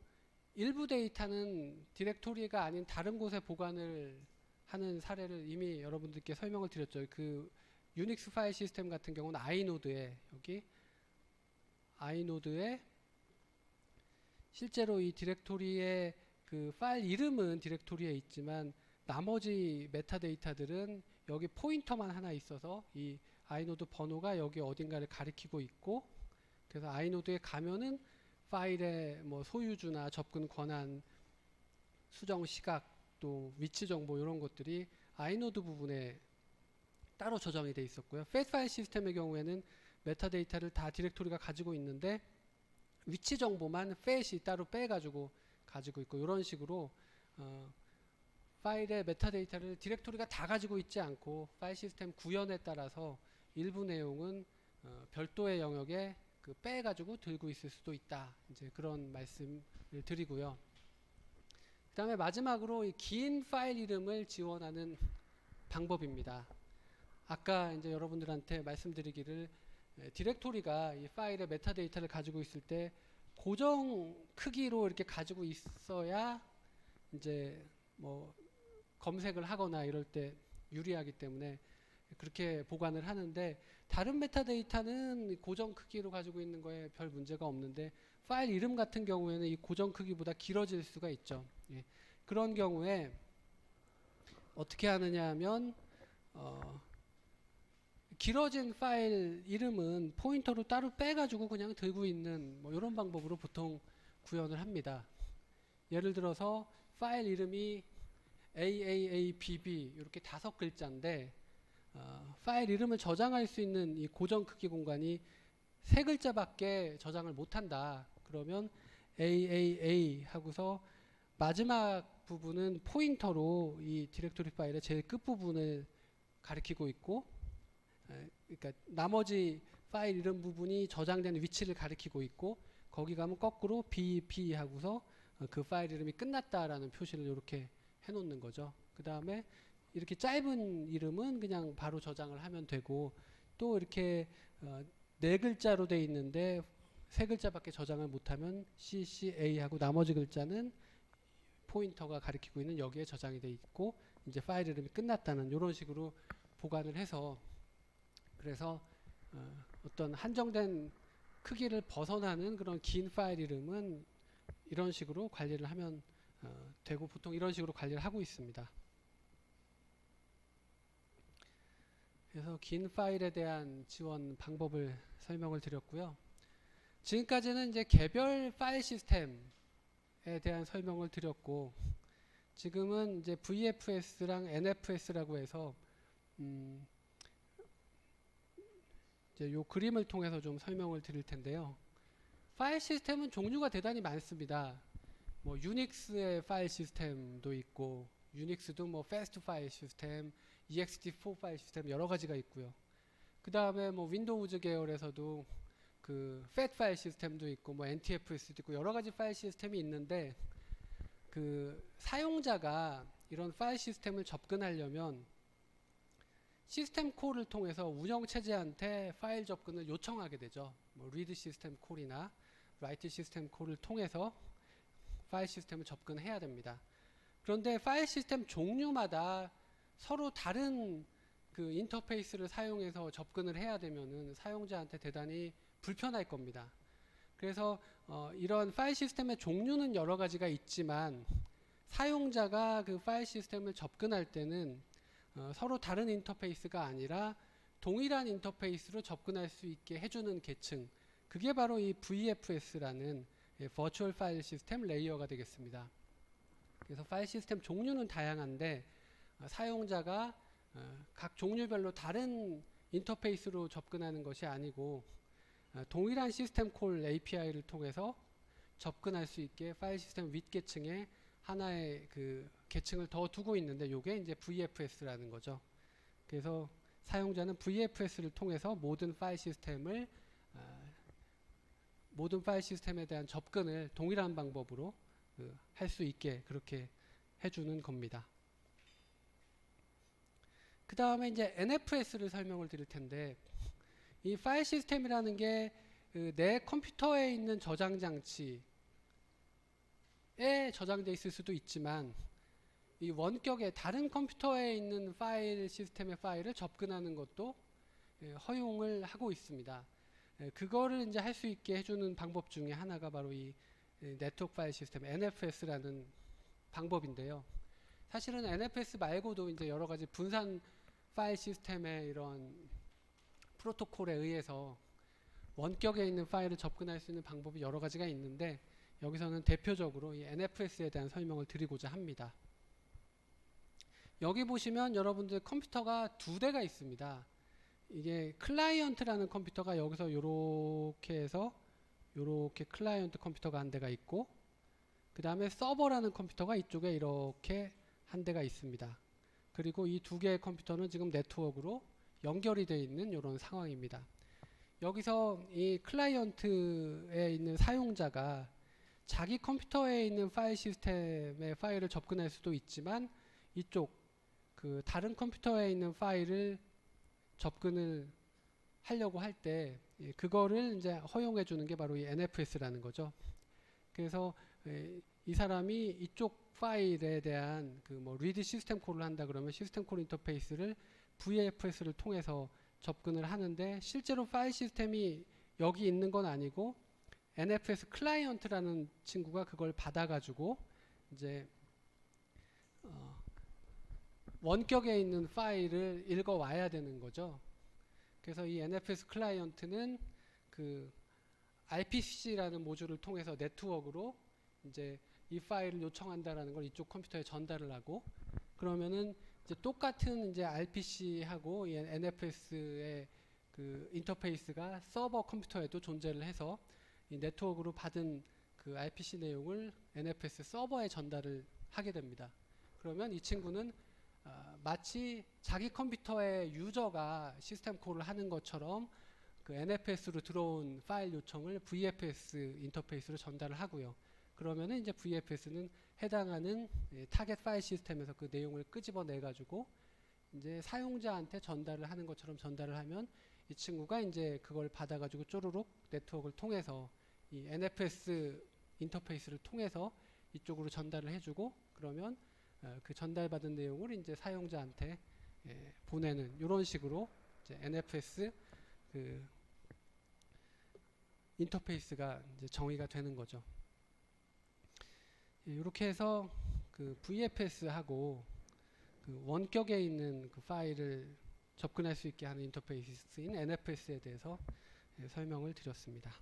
일부 데이터는 디렉토리가 아닌 다른 곳에 보관을 하는 사례를 이미 여러분들께 설명을 드렸죠. 그 유닉스 파일 시스템 같은 경우는 여기 아이노드에 실제로 이 디렉토리의 그 파일 이름은 디렉토리에 있지만 나머지 메타데이터들은 여기 포인터만 하나 있어서 이 아이노드 번호가 여기 어딘가를 가리키고 있고, 그래서 아이노드에 가면은 파일의 뭐 소유주나 접근 권한, 수정 시각, 또 위치 정보 이런 것들이 아이노드 부분에 따로 저장이 돼 있었고요. 팻 파일 시스템의 경우에는 메타데이터를 다 디렉토리가 가지고 있는데 위치 정보만 팻이 따로 빼가지고 가지고 있고, 이런 식으로 파일의 메타데이터를 디렉토리가 다 가지고 있지 않고 파일 시스템 구현에 따라서 일부 내용은 별도의 영역에 빼가지고 들고 있을 수도 있다. 이제 그런 말씀을 드리고요. 그 다음에 마지막으로 이 긴 파일 이름을 지원하는 방법입니다. 아까 이제 여러분들한테 말씀드리기를 디렉토리가 이 파일의 메타데이터를 가지고 있을 때 고정 크기로 이렇게 가지고 있어야 이제 뭐 검색을 하거나 이럴 때 유리하기 때문에 그렇게 보관을 하는데, 다른 메타데이터는 고정 크기로 가지고 있는 거에 별 문제가 없는데 파일 이름 같은 경우에는 이 고정 크기보다 길어질 수가 있죠. 예. 그런 경우에 어떻게 하느냐 하면 길어진 파일 이름은 포인터로 따로 빼가지고 그냥 들고 있는 뭐 이런 방법으로 보통 구현을 합니다. 예를 들어서 파일 이름이 AAABB 이렇게 5글자인데 파일 이름을 저장할 수 있는 이 고정 크기 공간이 3글자밖에 저장을 못한다. 그러면 AAA 하고서 마지막 부분은 포인터로 이 디렉토리 파일의 제일 끝부분을 가리키고 있고, 그러니까 나머지 파일 이름 부분이 저장되는 위치를 가리키고 있고, 거기 가면 거꾸로 BP 하고서 그 파일 이름이 끝났다라는 표시를 이렇게 해놓는 거죠. 그 다음에 이렇게 짧은 이름은 그냥 바로 저장을 하면 되고, 또 이렇게 4글자로 돼 있는데 3글자밖에 저장을 못하면 CCA 하고 나머지 글자는 포인터가 가리키고 있는 여기에 저장이 돼 있고, 이제 파일 이름이 끝났다는 이런 식으로 보관을 해서, 그래서 어떤 한정된 크기를 벗어나는 그런 긴 파일 이름은 이런 식으로 관리를 하면 되고, 보통 이런 식으로 관리를 하고 있습니다. 그래서 긴 파일에 대한 지원 방법을 설명을 드렸고요. 지금까지는 이제 개별 파일 시스템에 대한 설명을 드렸고, 지금은 이제 VFS랑 NFS라고 해서 이제 요 그림을 통해서 좀 설명을 드릴 텐데요. 파일 시스템은 종류가 대단히 많습니다. 뭐 유닉스의 파일 시스템도 있고, 유닉스도 뭐 패스트 파일 시스템, ext4 파일 시스템 여러 가지가 있고요. 그 다음에 뭐 윈도우즈 계열에서도 그 FAT 파일 시스템도 있고, 뭐 NTFS도 있고 여러 가지 파일 시스템이 있는데, 그 사용자가 이런 파일 시스템을 접근하려면 시스템 콜을 통해서 운영체제한테 파일 접근을 요청하게 되죠. 뭐 read 시스템 콜이나 write 시스템 콜을 통해서 파일 시스템을 접근해야 됩니다. 그런데 파일 시스템 종류마다 서로 다른 그 인터페이스를 사용해서 접근을 해야 되면은 사용자한테 대단히 불편할 겁니다. 그래서 이런 파일 시스템의 종류는 여러 가지가 있지만 사용자가 그 파일 시스템을 접근할 때는 서로 다른 인터페이스가 아니라 동일한 인터페이스로 접근할 수 있게 해주는 계층, 그게 바로 이 VFS라는 버추얼 파일 시스템 레이어가 되겠습니다. 그래서 파일 시스템 종류는 다양한데 사용자가 각 종류별로 다른 인터페이스로 접근하는 것이 아니고 동일한 시스템 콜 API를 통해서 접근할 수 있게 파일 시스템 윗계층에 하나의 그 계층을 더 두고 있는데, 이게 이제 VFS라는 거죠. 그래서 사용자는 VFS를 통해서 모든 파일 시스템에 대한 접근을 동일한 방법으로 할 수 있게 그렇게 해주는 겁니다. 그 다음에 이제 NFS를 설명을 드릴 텐데, 이 파일 시스템이라는 게 내 컴퓨터에 있는 저장 장치에 저장되어 있을 수도 있지만, 이 원격의 다른 컴퓨터에 있는 파일 시스템의 파일을 접근하는 것도 허용을 하고 있습니다. 그거를 이제 할 수 있게 해주는 방법 중에 하나가 바로 이 네트워크 파일 시스템 NFS라는 방법인데요. 사실은 NFS 말고도 이제 여러 가지 분산 파일 시스템의 이런 프로토콜에 의해서 원격에 있는 파일을 접근할 수 있는 방법이 여러 가지가 있는데 여기서는 대표적으로 이 NFS에 대한 설명을 드리고자 합니다. 여기 보시면 여러분들 컴퓨터가 두 대가 있습니다. 이게 클라이언트라는 컴퓨터가 여기서 요렇게 해서 요렇게 클라이언트 컴퓨터가 한 대가 있고, 그 다음에 서버라는 컴퓨터가 이쪽에 이렇게 한 대가 있습니다. 그리고 이 두 개의 컴퓨터는 지금 네트워크로 연결이 되어 있는 이런 상황입니다. 여기서 이 클라이언트에 있는 사용자가 자기 컴퓨터에 있는 파일 시스템의 파일을 접근할 수도 있지만 이쪽 그 다른 컴퓨터에 있는 파일을 접근을 하려고 할 때 그거를 이제 허용해 주는 게 바로 이 NFS라는 거죠. 그래서 이 사람이 이쪽 파일에 대한 그 뭐 리드 시스템 콜을 한다 그러면 시스템 콜 인터페이스를 VFS를 통해서 접근을 하는데, 실제로 파일 시스템이 여기 있는 건 아니고 NFS 클라이언트라는 친구가 그걸 받아가지고 이제 원격에 있는 파일을 읽어 와야 되는 거죠. 그래서 이 NFS 클라이언트는 그 RPC라는 모듈을 통해서 네트워크로 이제 이 파일을 요청한다라는 걸 이쪽 컴퓨터에 전달을 하고, 그러면은 이제 똑같은 이제 RPC하고 이 NFS의 그 인터페이스가 서버 컴퓨터에도 존재를 해서 이 네트워크로 받은 그 RPC 내용을 NFS 서버에 전달을 하게 됩니다. 그러면 이 친구는 마치 자기 컴퓨터의 유저가 시스템 콜을 하는 것처럼 그 NFS로 들어온 파일 요청을 VFS 인터페이스로 전달을 하고요. 그러면은 이제 VFS는 해당하는 타겟 파일 시스템에서 그 내용을 끄집어내 가지고 이제 사용자한테 전달을 하는 것처럼 전달을 하면 이 친구가 이제 그걸 받아 가지고 쪼르륵 네트워크를 통해서 이 NFS 인터페이스를 통해서 이쪽으로 전달을 해주고, 그러면 그 전달받은 내용을 이제 사용자한테 보내는 이런 식으로 이제 NFS 그 인터페이스가 이제 정의가 되는 거죠. 이렇게 해서 그 VFS하고 그 원격에 있는 그 파일을 접근할 수 있게 하는 인터페이스인 NFS에 대해서 설명을 드렸습니다.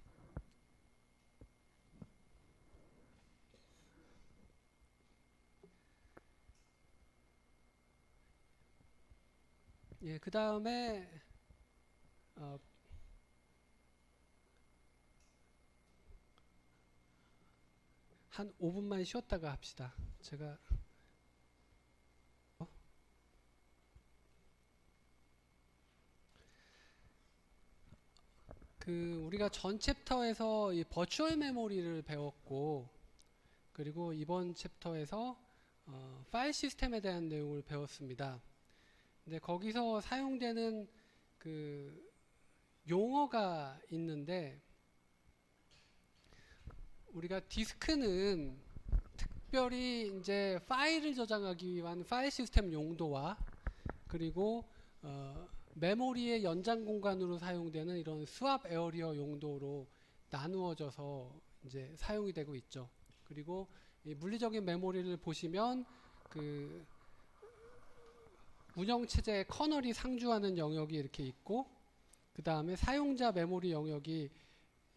예, 그 다음에 한 5분만 쉬었다가 합시다. 제가 그 우리가 전 챕터에서 이 버추얼 메모리를 배웠고, 그리고 이번 챕터에서 파일 시스템에 대한 내용을 배웠습니다. 근데 거기서 사용되는 그 용어가 있는데, 우리가 디스크는 특별히 이제 파일을 저장하기 위한 파일 시스템 용도와, 그리고 메모리의 연장 공간으로 사용되는 이런 스왑 에어리어 용도로 나누어져서 이제 사용이 되고 있죠. 그리고 이 물리적인 메모리를 보시면 그 운영체제의 커널이 상주하는 영역이 이렇게 있고, 그 다음에 사용자 메모리 영역이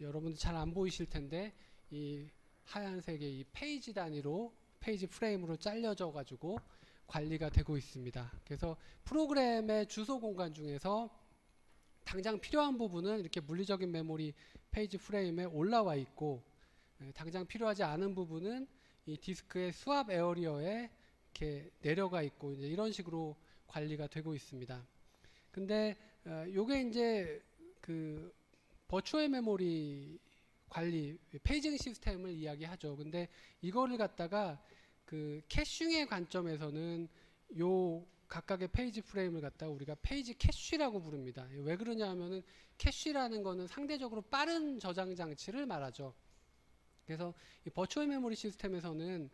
여러분들 잘 안 보이실 텐데 이 하얀색의 이 페이지 단위로 페이지 프레임으로 잘려져 가지고 관리가 되고 있습니다. 그래서 프로그램의 주소 공간 중에서 당장 필요한 부분은 이렇게 물리적인 메모리 페이지 프레임에 올라와 있고, 당장 필요하지 않은 부분은 이 디스크의 스왑 에어리어에 이렇게 내려가 있고, 이제 이런 식으로 관리가 되고 있습니다. 근데 요게 이제 그 버추얼 메모리 관리 페이징 시스템을 이야기하죠. 근데 이거를 갖다가 그 캐싱의 관점에서는 요 각각의 페이지 프레임을 갖다가 우리가 페이지 캐시라고 부릅니다. 왜 그러냐 하면은 캐시라는 거는 상대적으로 빠른 저장 장치를 말하죠. 그래서 이 버추얼 메모리 시스템에서는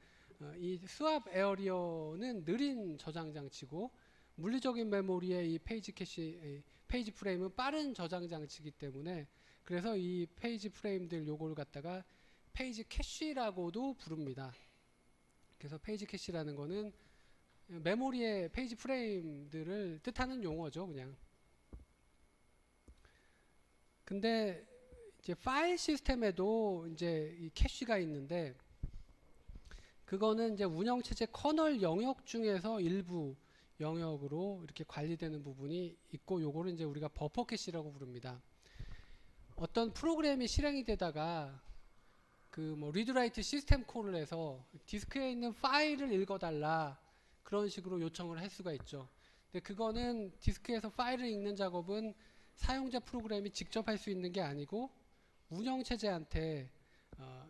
이 스왑 에어리어는 느린 저장 장치고, 물리적인 메모리의 이 페이지 캐시 페이지 프레임은 빠른 저장 장치이기 때문에, 그래서 이 페이지 프레임들 요거를 갖다가 페이지 캐시라고도 부릅니다. 그래서 페이지 캐시라는 거는 메모리의 페이지 프레임들을 뜻하는 용어죠, 그냥. 근데 이제 파일 시스템에도 이제 이 캐시가 있는데 그거는 이제 운영체제 커널 영역 중에서 일부 영역으로 이렇게 관리되는 부분이 있고 요거를 이제 우리가 버퍼 캐시라고 부릅니다. 어떤 프로그램이 실행이 되다가 그 뭐 리드 라이트 시스템 콜을 해서 디스크에 있는 파일을 읽어달라 그런 식으로 요청을 할 수가 있죠. 근데 그거는 디스크에서 파일을 읽는 작업은 사용자 프로그램이 직접 할 수 있는 게 아니고 운영체제한테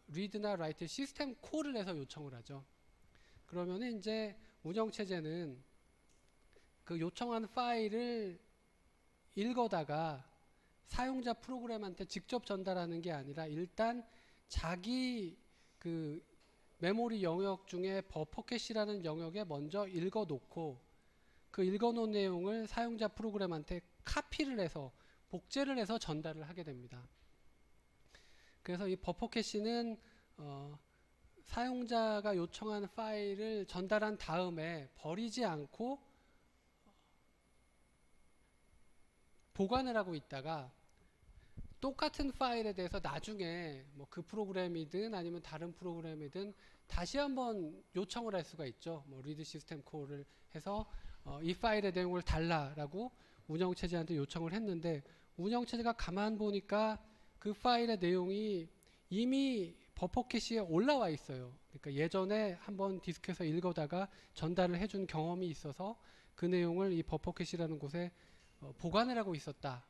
리드나 라이트 시스템 콜을 해서 요청을 하죠. 그러면은 이제 운영체제는 그 요청한 파일을 읽어다가 사용자 프로그램한테 직접 전달하는 게 아니라 일단 자기 그 메모리 영역 중에 버퍼 캐시라는 영역에 먼저 읽어놓고 그 읽어놓은 내용을 사용자 프로그램한테 카피를 해서 복제를 해서 전달을 하게 됩니다. 그래서 이 버퍼 캐시는 사용자가 요청한 파일을 전달한 다음에 버리지 않고 보관을 하고 있다가 똑같은 파일에 대해서 나중에 뭐 그 프로그램이든 아니면 다른 프로그램이든 다시 한번 요청을 할 수가 있죠. 뭐 리드 시스템 콜을 해서 이 파일의 내용을 달라라고 운영체제한테 요청을 했는데 운영체제가 가만 보니까 그 파일의 내용이 이미 버퍼 캐시에 올라와 있어요. 그러니까 예전에 한번 디스크에서 읽어다가 전달을 해준 경험이 있어서 그 내용을 이 버퍼 캐시라는 곳에 보관을 하고 있었다.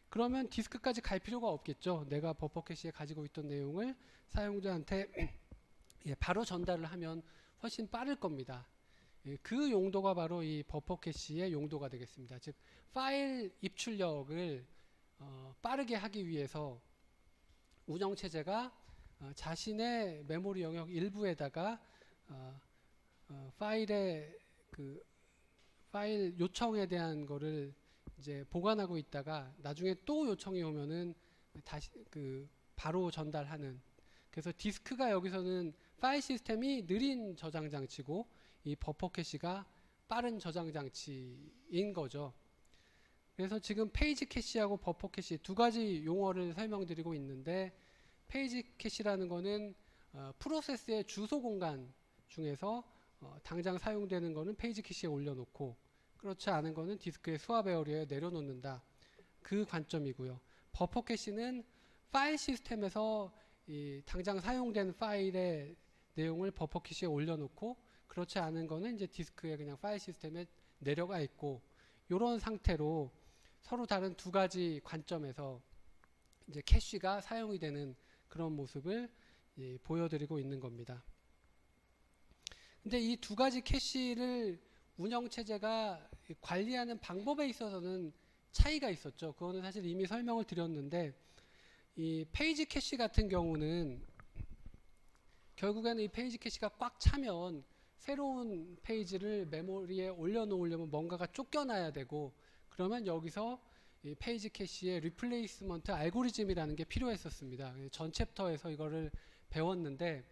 그러면 디스크까지 갈 필요가 없겠죠. 내가 버퍼 캐시에 가지고 있던 내용을 사용자한테 바로 전달을 하면 훨씬 빠를 겁니다. 그 용도가 바로 이 버퍼 캐시의 용도가 되겠습니다. 즉 파일 입출력을 빠르게 하기 위해서 운영체제가 자신의 메모리 영역 일부에다가 파일의 그 파일 요청에 대한 거를 이제 보관하고 있다가 나중에 또 요청이 오면은 다시 그 바로 전달하는. 그래서 디스크가 여기서는 파일 시스템이 느린 저장 장치고 이 버퍼 캐시가 빠른 저장 장치인 거죠. 그래서 지금 페이지 캐시하고 버퍼 캐시 두 가지 용어를 설명드리고 있는데 페이지 캐시라는 거는 프로세스의 주소 공간 중에서 당장 사용되는 거는 페이지 캐시에 올려놓고 그렇지 않은 거는 디스크의 수압 에어리어에 내려놓는다. 그 관점이고요. 버퍼 캐시는 파일 시스템에서 이 당장 사용된 파일의 내용을 버퍼 캐시에 올려놓고 그렇지 않은 거는 이제 디스크에 그냥 파일 시스템에 내려가 있고 이런 상태로 서로 다른 두 가지 관점에서 이제 캐시가 사용이 되는 그런 모습을 보여드리고 있는 겁니다. 근데 이 두 가지 캐시를 운영체제가 관리하는 방법에 있어서는 차이가 있었죠. 그거는 사실 이미 설명을 드렸는데 이 페이지 캐시 같은 경우는 결국에는 이 페이지 캐시가 꽉 차면 새로운 페이지를 메모리에 올려놓으려면 뭔가가 쫓겨나야 되고 그러면 여기서 이 페이지 캐시의 리플레이스먼트 알고리즘이라는 게 필요했었습니다. 전 챕터에서 이거를 배웠는데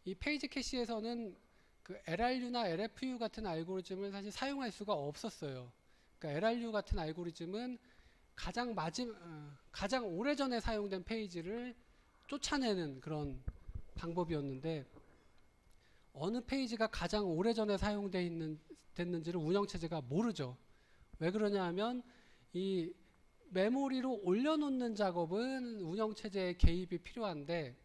이 페이지 캐시에서는 그 LRU나 LFU 같은 알고리즘을 사실 사용할 수가 없었어요. 그러니까 LRU 같은 알고리즘은 가장 오래전에 사용된 페이지를 쫓아내는 그런 방법이었는데 어느 페이지가 가장 오래전에 됐는지를 운영체제가 모르죠. 왜 그러냐 하면 이 메모리로 올려놓는 작업은 운영체제의 개입이 필요한데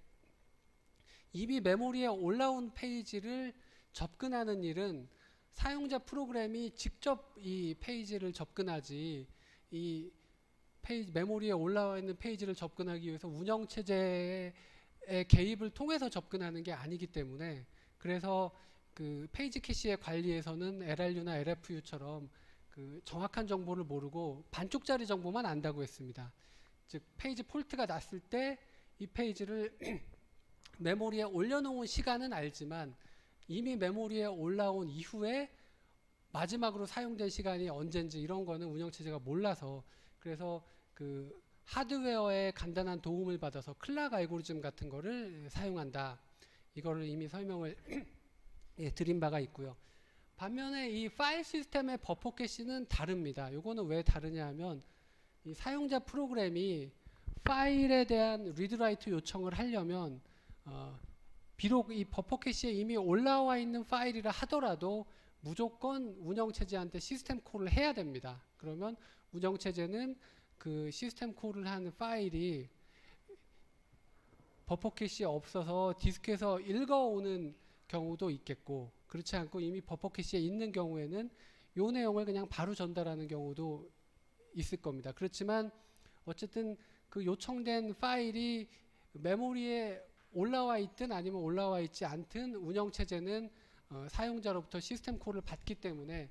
이미 메모리에 올라온 페이지를 접근하는 일은 사용자 프로그램이 직접 이 페이지를 접근하지 이 메모리에 올라와 있는 페이지를 접근하기 위해서 운영체제의 개입을 통해서 접근하는 게 아니기 때문에 그래서 그 페이지 캐시의 관리에서는 LRU나 LFU처럼 그 정확한 정보를 모르고 반쪽짜리 정보만 안다고 했습니다. 즉 페이지 폴트가 났을 때 이 페이지를 메모리에 올려놓은 시간은 알지만 이미 메모리에 올라온 이후에 마지막으로 사용된 시간이 언젠지 이런 거는 운영체제가 몰라서 그래서 그 하드웨어의 간단한 도움을 받아서 클락 알고리즘 같은 거를 사용한다. 이거를 이미 설명을 드린 바가 있고요. 반면에 이 파일 시스템의 버퍼 캐시는 다릅니다. 요거는 왜 다르냐 하면 이 사용자 프로그램이 파일에 대한 리드 라이트 요청을 하려면 비록 이 버퍼 캐시에 이미 올라와 있는 파일이라 하더라도 무조건 운영체제한테 시스템 콜을 해야 됩니다. 그러면 운영체제는 그 시스템 콜을 한 파일이 버퍼 캐시에 없어서 디스크에서 읽어오는 경우도 있겠고, 그렇지 않고 이미 버퍼 캐시에 있는 경우에는 요 내용을 그냥 바로 전달하는 경우도 있을 겁니다. 그렇지만 어쨌든 그 요청된 파일이 메모리에 올라와 있든 아니면 올라와 있지 않든 운영체제는 사용자로부터 시스템 콜을 받기 때문에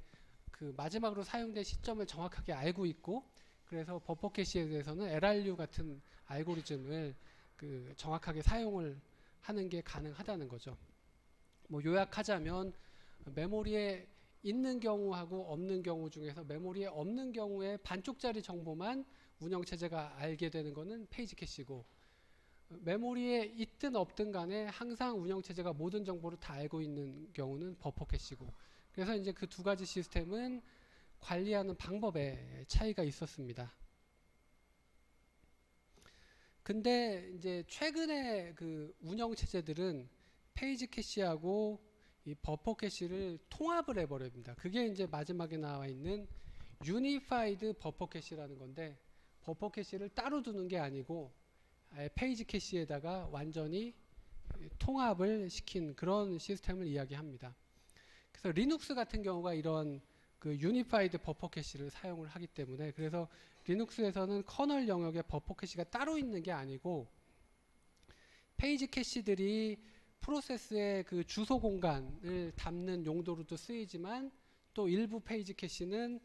그 마지막으로 사용된 시점을 정확하게 알고 있고, 그래서 버퍼 캐시에 대해서는 LRU 같은 알고리즘을 그 정확하게 사용을 하는 게 가능하다는 거죠. 뭐 요약하자면 메모리에 있는 경우하고 없는 경우 중에서 메모리에 없는 경우에 반쪽짜리 정보만 운영체제가 알게 되는 것은 페이지 캐시고, 메모리에 있든 없든 간에 항상 운영체제가 모든 정보를 다 알고 있는 경우는 버퍼 캐시고, 그래서 이제 그 두 가지 시스템은 관리하는 방법에 차이가 있었습니다. 근데 이제 최근에 그 운영체제들은 페이지 캐시하고 이 버퍼 캐시를 통합을 해버립니다. 그게 이제 마지막에 나와 있는 유니파이드 버퍼 캐시라는 건데, 버퍼 캐시를 따로 두는 게 아니고 페이지 캐시에다가 완전히 통합을 시킨 그런 시스템을 이야기합니다. 그래서 리눅스 같은 경우가 이런 그 유니파이드 버퍼 캐시를 사용을 하기 때문에, 그래서 리눅스에서는 커널 영역에 버퍼 캐시가 따로 있는 게 아니고 페이지 캐시들이 프로세스의 그 주소 공간을 담는 용도로도 쓰이지만, 또 일부 페이지 캐시는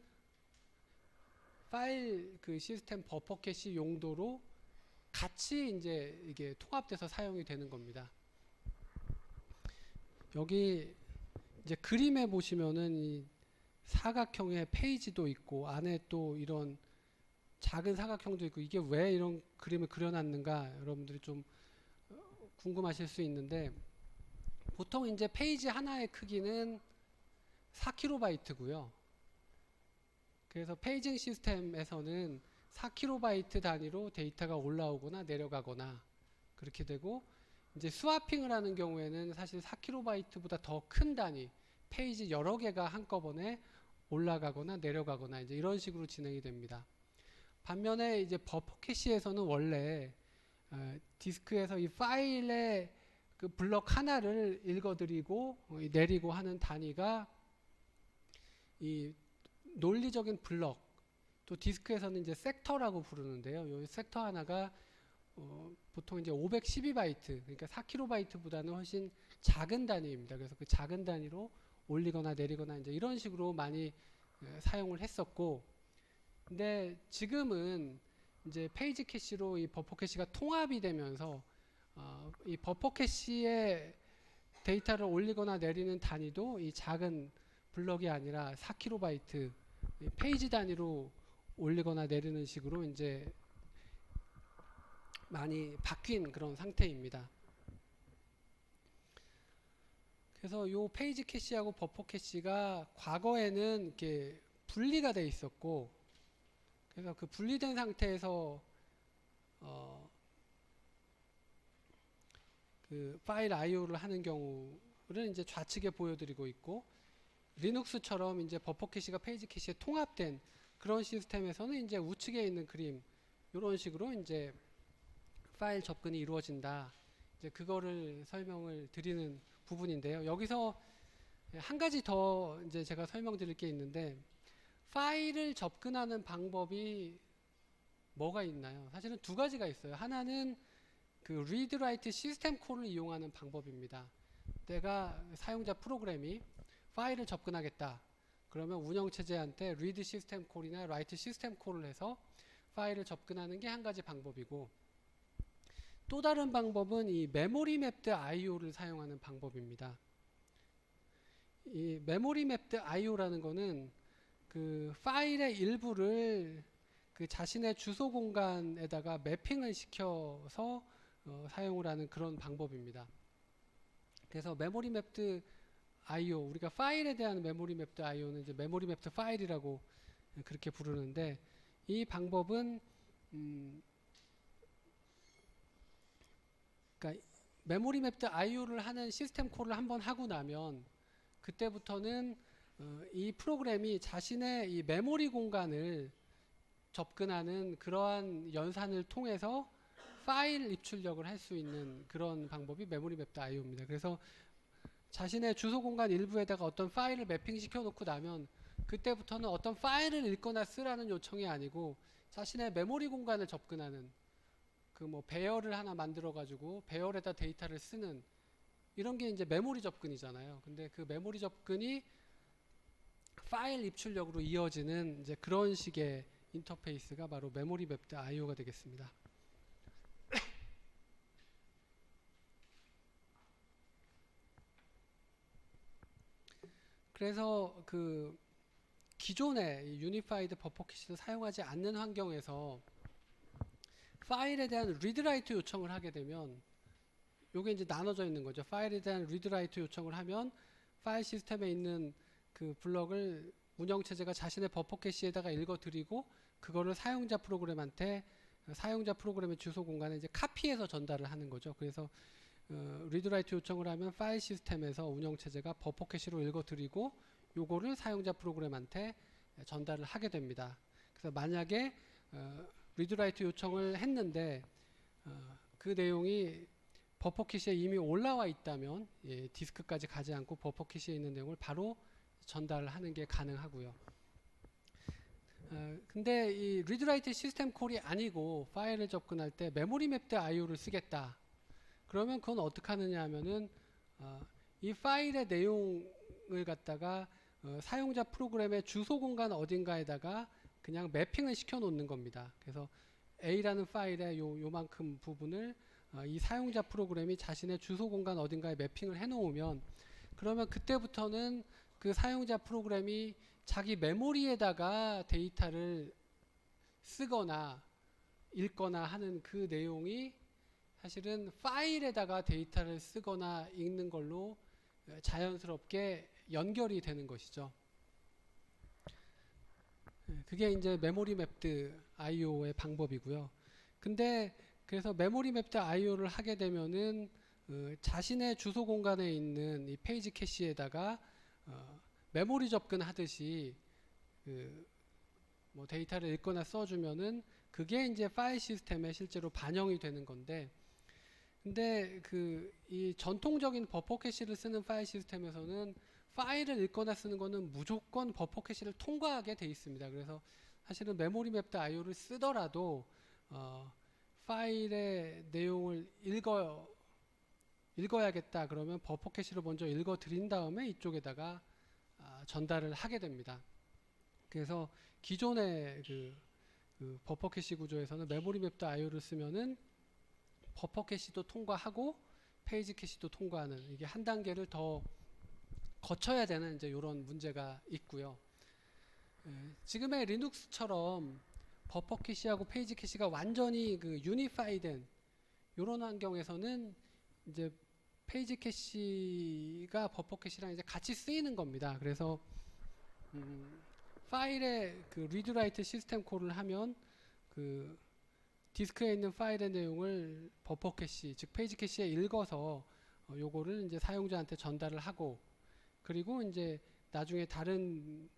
파일 그 시스템 버퍼 캐시 용도로 같이 이제 이게 통합돼서 사용이 되는 겁니다. 여기 이제 그림에 보시면은 이 사각형의 페이지도 있고 안에 또 이런 작은 사각형도 있고, 이게 왜 이런 그림을 그려놨는가 여러분들이 좀 궁금하실 수 있는데, 보통 이제 페이지 하나의 크기는 4KB 고요. 그래서 페이징 시스템에서는 4KB 단위로 데이터가 올라오거나 내려가거나 그렇게 되고, 이제 스와핑을 하는 경우에는 사실 4KB보다 더 큰 단위, 페이지 여러 개가 한꺼번에 올라가거나 내려가거나 이제 이런 식으로 진행이 됩니다. 반면에 이제 버퍼 캐시에서는 원래 디스크에서 이 파일의 그 블럭 하나를 읽어드리고 내리고 하는 단위가 이 논리적인 블럭, 또 디스크에서는 이제 섹터라고 부르는데요. 이 섹터 하나가 보통 이제 512바이트, 그러니까 4KB보다는 훨씬 작은 단위입니다. 그래서 그 작은 단위로 올리거나 내리거나 이제 이런 식으로 많이 사용을 했었고, 근데 지금은 이제 페이지 캐시로 이 버퍼 캐시가 통합이 되면서 이 버퍼 캐시에 데이터를 올리거나 내리는 단위도 이 작은 블럭이 아니라 4KB 페이지 단위로 올리거나 내리는 식으로 이제 많이 바뀐 그런 상태입니다. 그래서 이 페이지 캐시하고 버퍼 캐시가 과거에는 이렇게 분리가 돼 있었고, 그래서 그 분리된 상태에서 그 파일 I/O를 하는 경우를 이제 좌측에 보여드리고 있고, 리눅스처럼 이제 버퍼 캐시가 페이지 캐시에 통합된 그런 시스템에서는 이제 우측에 있는 그림 이런 식으로 이제 파일 접근이 이루어진다. 이제 그거를 설명을 드리는 부분인데요. 여기서 한 가지 더 이제 제가 설명드릴 게 있는데, 파일을 접근하는 방법이 뭐가 있나요? 사실은 두 가지가 있어요. 하나는 그 read write 시스템 콜을 이용하는 방법입니다. 내가 사용자 프로그램이 파일을 접근하겠다. 그러면 운영체제한테 read 시스템 콜이나 write 시스템 콜을 해서 파일을 접근하는 게 한 가지 방법이고, 또 다른 방법은 이 메모리 맵드 I/O를 사용하는 방법입니다. 이 메모리 맵드 I/O라는 거는 그 파일의 일부를 그 자신의 주소 공간에다가 매핑을 시켜서 사용을 하는 그런 방법입니다. 그래서 메모리 맵드 I/O, 우리가 파일에 대한 메모리 맵드 I/O는 이제 메모리 맵드 파일이라고 그렇게 부르는데, 이 방법은 그러니까 메모리 맵드 IO를 하는 시스템 콜을 한번 하고 나면 그때부터는 이 프로그램이 자신의 이 메모리 공간을 접근하는 그러한 연산을 통해서 파일 입출력을 할 수 있는 그런 방법이 메모리 맵드 IO입니다. 그래서 자신의 주소 공간 일부에다가 어떤 파일을 매핑 시켜 놓고 나면 그때부터는 어떤 파일을 읽거나 쓰라는 요청이 아니고 자신의 메모리 공간을 접근하는 그 뭐 배열을 하나 만들어 가지고 배열에다 데이터를 쓰는 이런 게 이제 메모리 접근이잖아요. 근데 그 메모리 접근이 파일 입출력으로 이어지는 이제 그런 식의 인터페이스가 바로 메모리 맵드 IO가 되겠습니다. 그래서 그 기존의 유니파이드 버퍼 캐시를 사용하지 않는 환경에서 파일에 대한 리드라이트 요청을 하게 되면 요게 이제 나눠져 있는 거죠. 파일에 대한 리드라이트 요청을 하면 파일 시스템에 있는 그 블럭을 운영체제가 자신의 버퍼 캐시에다가 읽어드리고 그거를 사용자 프로그램한테 사용자 프로그램의 주소 공간에 이제 카피해서 전달을 하는 거죠. 그래서 리드라이트 요청을 하면 파일 시스템에서 운영체제가 버퍼 캐시로 읽어드리고 요거를 사용자 프로그램한테 전달을 하게 됩니다. 그래서 만약에 리드라이트 요청을 했는데 그 내용이 버퍼 캐시에 이미 올라와 있다면 디스크까지 가지 않고 버퍼 캐시에 있는 내용을 바로 전달을 하는 게 가능하고요. 근데 이 리드라이트 시스템 콜이 아니고 파일을 접근할 때 메모리 맵드 IO를 쓰겠다. 그러면 그건 어떻게 하느냐 하면은 이 파일의 내용을 갖다가 사용자 프로그램의 주소 공간 어딘가에다가 그냥 매핑을 시켜 놓는 겁니다. 그래서 A라는 파일의 요만큼 부분을 이 사용자 프로그램이 자신의 주소 공간 어딘가에 매핑을 해 놓으면 그러면 그때부터는 그 사용자 프로그램이 자기 메모리에다가 데이터를 쓰거나 읽거나 하는 그 내용이 사실은 파일에다가 데이터를 쓰거나 읽는 걸로 자연스럽게 연결이 되는 것이죠. 그게 이제 메모리 맵드 IO의 방법이고요. 근데 그래서 메모리 맵드 IO를 하게 되면은 자신의 주소 공간에 있는 이 페이지 캐시에다가 메모리 접근하듯이 뭐 데이터를 읽거나 써주면은 그게 이제 파일 시스템에 실제로 반영이 되는 건데, 근데 이 전통적인 버퍼 캐시를 쓰는 파일 시스템에서는 파일을 읽거나 쓰는 거는 무조건 버퍼 캐시를 통과하게 돼 있습니다. 그래서 사실은 메모리 맵드 IO를 쓰더라도 파일의 내용을 읽어야겠다 그러면 버퍼 캐시를 먼저 읽어 드린 다음에 이쪽에다가 전달을 하게 됩니다. 그래서 기존의 그 버퍼 캐시 구조에서는 메모리 맵드 IO를 쓰면은 버퍼 캐시도 통과하고 페이지 캐시도 통과하는 이게 한 단계를 더 거쳐야 되는 이제 이런 문제가 있고요. 지금의 리눅스처럼 버퍼 캐시하고 페이지 캐시가 완전히 그 유니파이된 이런 환경에서는 이제 페이지 캐시가 버퍼 캐시랑 이제 같이 쓰이는 겁니다. 그래서 파일에 그 리드라이트 시스템 콜을 하면 그 디스크에 있는 파일의 내용을 버퍼 캐시, 즉 페이지 캐시에 읽어서 요거를 이제 사용자한테 전달을 하고, 그리고 이제 나중에 다른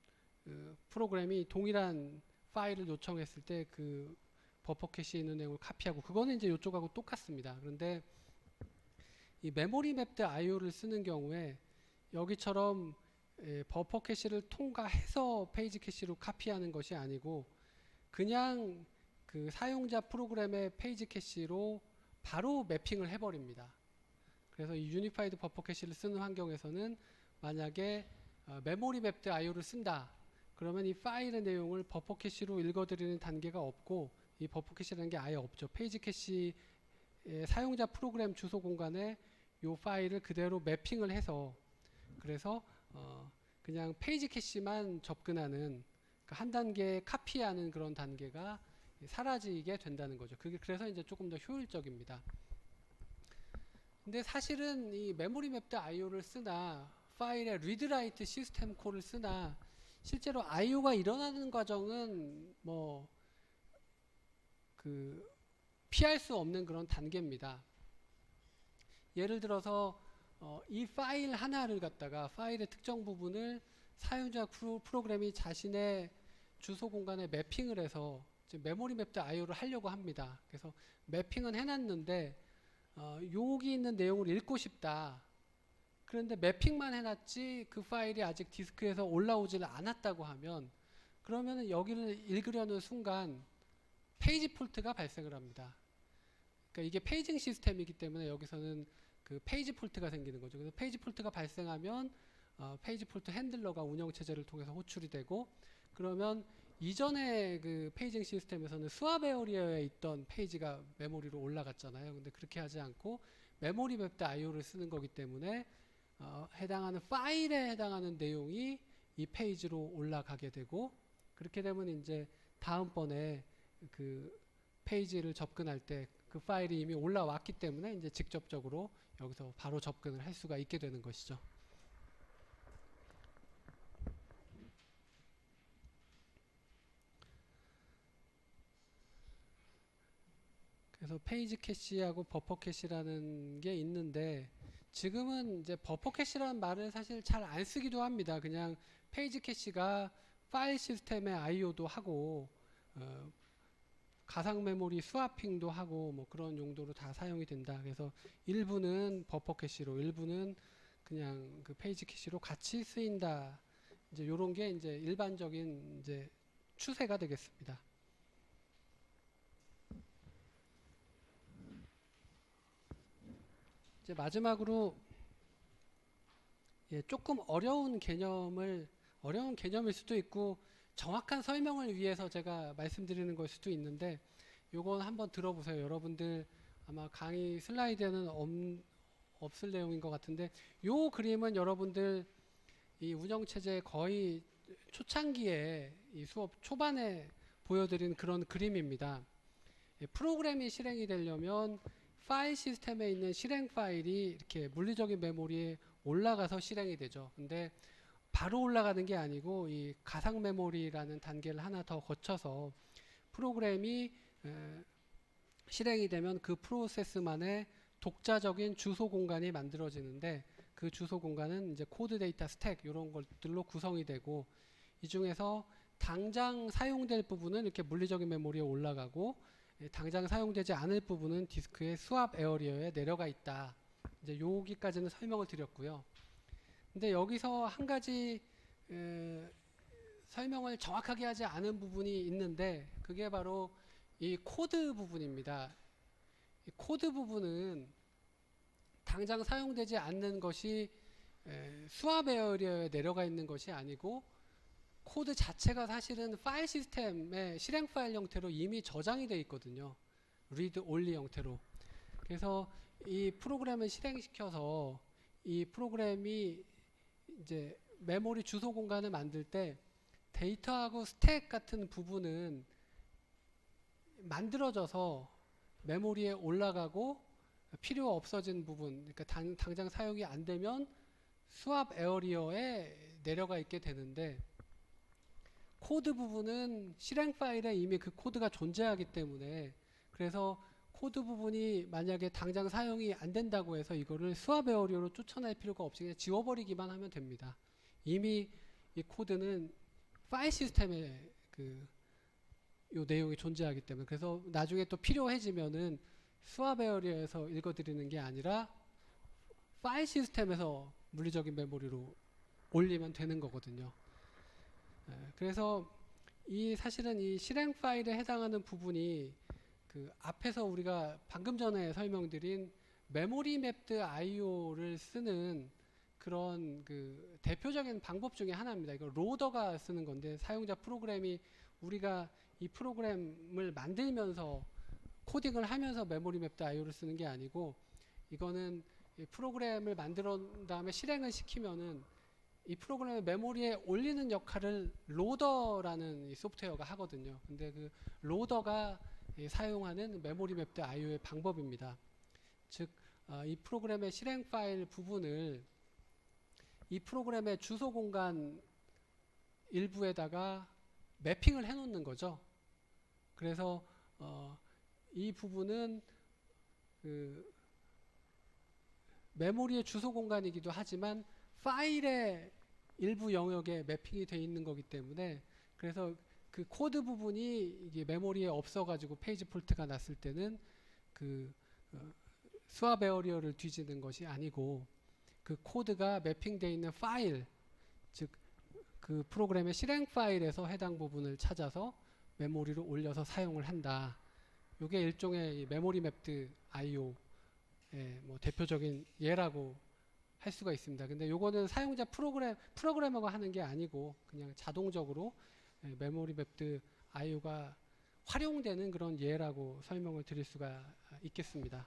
프로그램이 동일한 파일을 요청했을 때 그 버퍼 캐시에 있는 내용을 카피하고, 그거는 이제 이쪽하고 똑같습니다. 그런데 이 메모리 맵드 IO를 쓰는 경우에 여기처럼 버퍼 캐시를 통과해서 페이지 캐시로 카피하는 것이 아니고 그냥 그 사용자 프로그램의 페이지 캐시로 바로 매핑을 해버립니다. 그래서 이 유니파이드 버퍼 캐시를 쓰는 환경에서는 만약에 메모리 맵드 IO를 쓴다. 그러면 이 파일의 내용을 버퍼 캐시로 읽어드리는 단계가 없고, 이 버퍼 캐시라는 게 아예 없죠. 페이지 캐시 사용자 프로그램 주소 공간에 이 파일을 그대로 매핑을 해서, 그래서 그냥 페이지 캐시만 접근하는 한 단계 카피하는 그런 단계가 사라지게 된다는 거죠. 그게 그래서 이제 조금 더 효율적입니다. 근데 사실은 이 메모리 맵드 IO를 쓰나 파일의 리드라이트 시스템 콜을 쓰나 실제로 IO가 일어나는 과정은 뭐 피할 수 없는 그런 단계입니다. 예를 들어서 이 파일 하나를 갖다가 파일의 특정 부분을 사용자 프로그램이 자신의 주소 공간에 매핑을 해서 메모리 맵드 IO를 하려고 합니다. 그래서 매핑은 해놨는데 여기 있는 내용을 읽고 싶다. 그런데 매핑만 해놨지 그 파일이 아직 디스크에서 올라오지를 않았다고 하면 그러면은 여기를 읽으려는 순간 페이지 폴트가 발생을 합니다. 그러니까 이게 페이징 시스템이기 때문에 여기서는 그 페이지 폴트가 생기는 거죠. 그래서 페이지 폴트가 발생하면 페이지 폴트 핸들러가 운영체제를 통해서 호출이 되고 그러면 이전에 그 페이징 시스템에서는 스왑 에어리어에 있던 페이지가 메모리로 올라갔잖아요. 근데 그렇게 하지 않고 메모리 맵드 IO를 쓰는 거기 때문에 해당하는 파일에 해당하는 내용이 이 페이지로 올라가게 되고 그렇게 되면 이제 다음번에 그 페이지를 접근할 때 그 파일이 이미 올라왔기 때문에 이제 직접적으로 여기서 바로 접근을 할 수가 있게 되는 것이죠. 그래서 페이지 캐시하고 버퍼 캐시라는 게 있는데 지금은 이제 버퍼 캐시라는 말을 사실 잘 안 쓰기도 합니다. 그냥 페이지 캐시가 파일 시스템의 IO도 하고 가상 메모리 스와핑도 하고 뭐 그런 용도로 다 사용이 된다. 그래서 일부는 버퍼 캐시로 일부는 그냥 그 페이지 캐시로 같이 쓰인다. 이제 요런 게 이제 일반적인 이제 추세가 되겠습니다. 이제 마지막으로 조금 어려운 개념일 수도 있고 정확한 설명을 위해서 제가 말씀드리는 걸 수도 있는데 요건 한번 들어보세요. 여러분들 아마 강의 슬라이드에는 없을 내용인 것 같은데 요 그림은 여러분들 이 운영체제 거의 초창기에 이 수업 초반에 보여드린 그런 그림입니다. 프로그램이 실행이 되려면 파일 시스템에 있는 실행 파일이 이렇게 물리적인 메모리에 올라가서 실행이 되죠. 근데 바로 올라가는 게 아니고 이 가상 메모리라는 단계를 하나 더 거쳐서 프로그램이 실행이 되면 그 프로세스만의 독자적인 주소 공간이 만들어지는데 그 주소 공간은 이제 코드 데이터 스택 이런 것들로 구성이 되고 이 중에서 당장 사용될 부분은 이렇게 물리적인 메모리에 올라가고 당장 사용되지 않을 부분은 디스크의 스왑 에어리어에 내려가 있다. 이제 여기까지는 설명을 드렸고요. 근데 여기서 한 가지 설명을 정확하게 하지 않은 부분이 있는데 그게 바로 이 코드 부분입니다. 이 코드 부분은 당장 사용되지 않는 것이 스왑 에어리어에 내려가 있는 것이 아니고 코드 자체가 사실은 파일 시스템의 실행 파일 형태로 이미 저장이 되어 있거든요. read only 형태로. 그래서 이 프로그램을 실행시켜서 이 프로그램이 이제 메모리 주소 공간을 만들 때 데이터하고 스택 같은 부분은 만들어져서 메모리에 올라가고 필요 없어진 부분, 그러니까 당장 사용이 안 되면 스왑 에어리어에 내려가 있게 되는데 코드 부분은 실행 파일에 이미 그 코드가 존재하기 때문에 그래서 코드 부분이 만약에 당장 사용이 안 된다고 해서 이거를 스왑 에어리어로 쫓아낼 필요가 없이 그냥 지워버리기만 하면 됩니다. 이미 이 코드는 파일 시스템에 요 내용이 존재하기 때문에 그래서 나중에 또 필요해지면은 스왑 에어리어에서 읽어드리는 게 아니라 파일 시스템에서 물리적인 메모리로 올리면 되는 거거든요. 그래서 사실은 이 실행 파일에 해당하는 부분이 그 앞에서 우리가 방금 전에 설명드린 메모리 맵드 IO를 쓰는 그런 그 대표적인 방법 중에 하나입니다. 이거 로더가 쓰는 건데 사용자 프로그램이 우리가 이 프로그램을 만들면서 코딩을 하면서 메모리 맵드 IO를 쓰는 게 아니고 이거는 이 프로그램을 만들어 다음에 실행을 시키면은 이 프로그램을 메모리에 올리는 역할을 로더라는 이 소프트웨어가 하거든요. 근데 그 로더가 사용하는 메모리 맵드 IO의 방법입니다. 즉, 이 프로그램의 실행 파일 부분을 이 프로그램의 주소 공간 일부에다가 매핑을 해 놓는 거죠. 그래서 이 부분은 메모리의 주소 공간이기도 하지만 파일의 일부 영역에 매핑이 되어 있는 거기 때문에, 그래서 그 코드 부분이 이게 메모리에 없어가지고 페이지 폴트가 났을 때는 그 스왑 에어리어를 뒤지는 것이 아니고 그 코드가 매핑되어 있는 파일, 즉 그 프로그램의 실행 파일에서 해당 부분을 찾아서 메모리로 올려서 사용을 한다. 이게 일종의 메모리 맵드 I/O 뭐 대표적인 예라고 할 수가 있습니다. 근데 요거는 사용자 프로그래머가 하는 게 아니고 그냥 자동적으로 메모리 맵드 I/O가 활용되는 그런 예라고 설명을 드릴 수가 있겠습니다.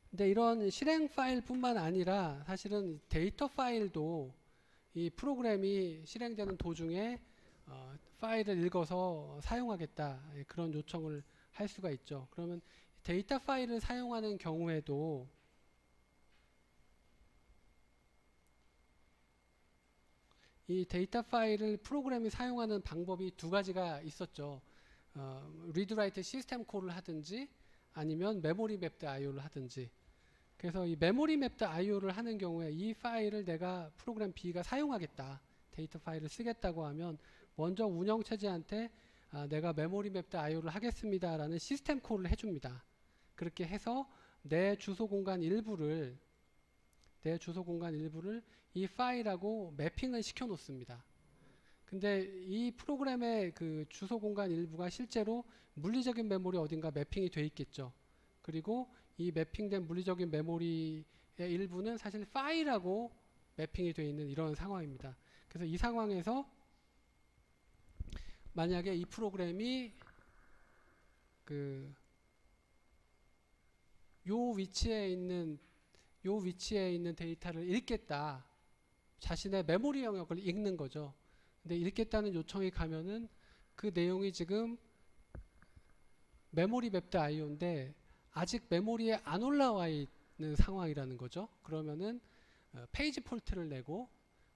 근데 이런 실행 파일뿐만 아니라 사실은 데이터 파일도 이 프로그램이 실행되는 도중에 파일을 읽어서 사용하겠다, 그런 요청을 할 수가 있죠. 그러면 데이터 파일을 사용하는 경우에도 이 데이터 파일을 프로그램이 사용하는 방법이 두 가지가 있었죠. 리드 라이트 시스템 콜을 하든지 아니면 메모리 맵드 I/O를 하든지. 그래서 이 메모리 맵드 I/O를 하는 경우에 이 파일을 내가 프로그램 B가 사용하겠다, 데이터 파일을 쓰겠다고 하면 먼저 운영체제한테 내가 메모리 맵드 I/O를 하겠습니다 라는 시스템 콜을 해줍니다. 그렇게 해서 내 주소 공간 일부를 이 파일하고 매핑을 시켜 놓습니다. 근데 이 프로그램의 그 주소 공간 일부가 실제로 물리적인 메모리 어딘가 매핑이 돼 있겠죠. 그리고 이 매핑된 물리적인 메모리의 일부는 사실 파일하고 매핑이 되어 있는 이런 상황입니다. 그래서 이 상황에서 만약에 이 프로그램이 요 위치에 있는 데이터를 읽겠다, 자신의 메모리 영역을 읽는 거죠. 근데 읽겠다는 요청이 가면은 그 내용이 지금 메모리 맵드 I/O인데 아직 메모리에 안 올라와 있는 상황이라는 거죠. 그러면은 페이지 폴트를 내고,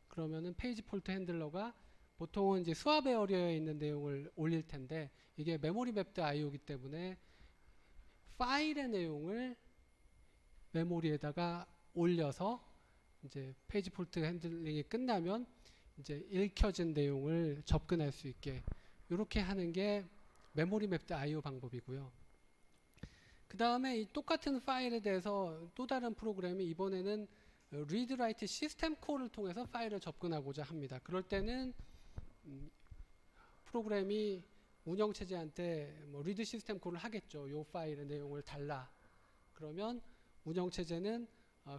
그러면은 페이지 폴트 핸들러가 보통은 이제 스왑 에어리어에 있는 내용을 올릴 텐데 이게 메모리 맵드 I/O이기 때문에 파일의 내용을 메모리에다가 올려서 이제 페이지 폴트 핸들링이 끝나면 이제 읽혀진 내용을 접근할 수 있게, 이렇게 하는 게 메모리 맵드 I/O 방법이고요. 그 다음에 이 똑같은 파일에 대해서 또 다른 프로그램이 이번에는 read write 시스템 콜을 통해서 파일을 접근하고자 합니다. 그럴 때는 프로그램이 운영체제한테 뭐 read 시스템 콜을 하겠죠. 이 파일의 내용을 달라. 그러면 운영체제는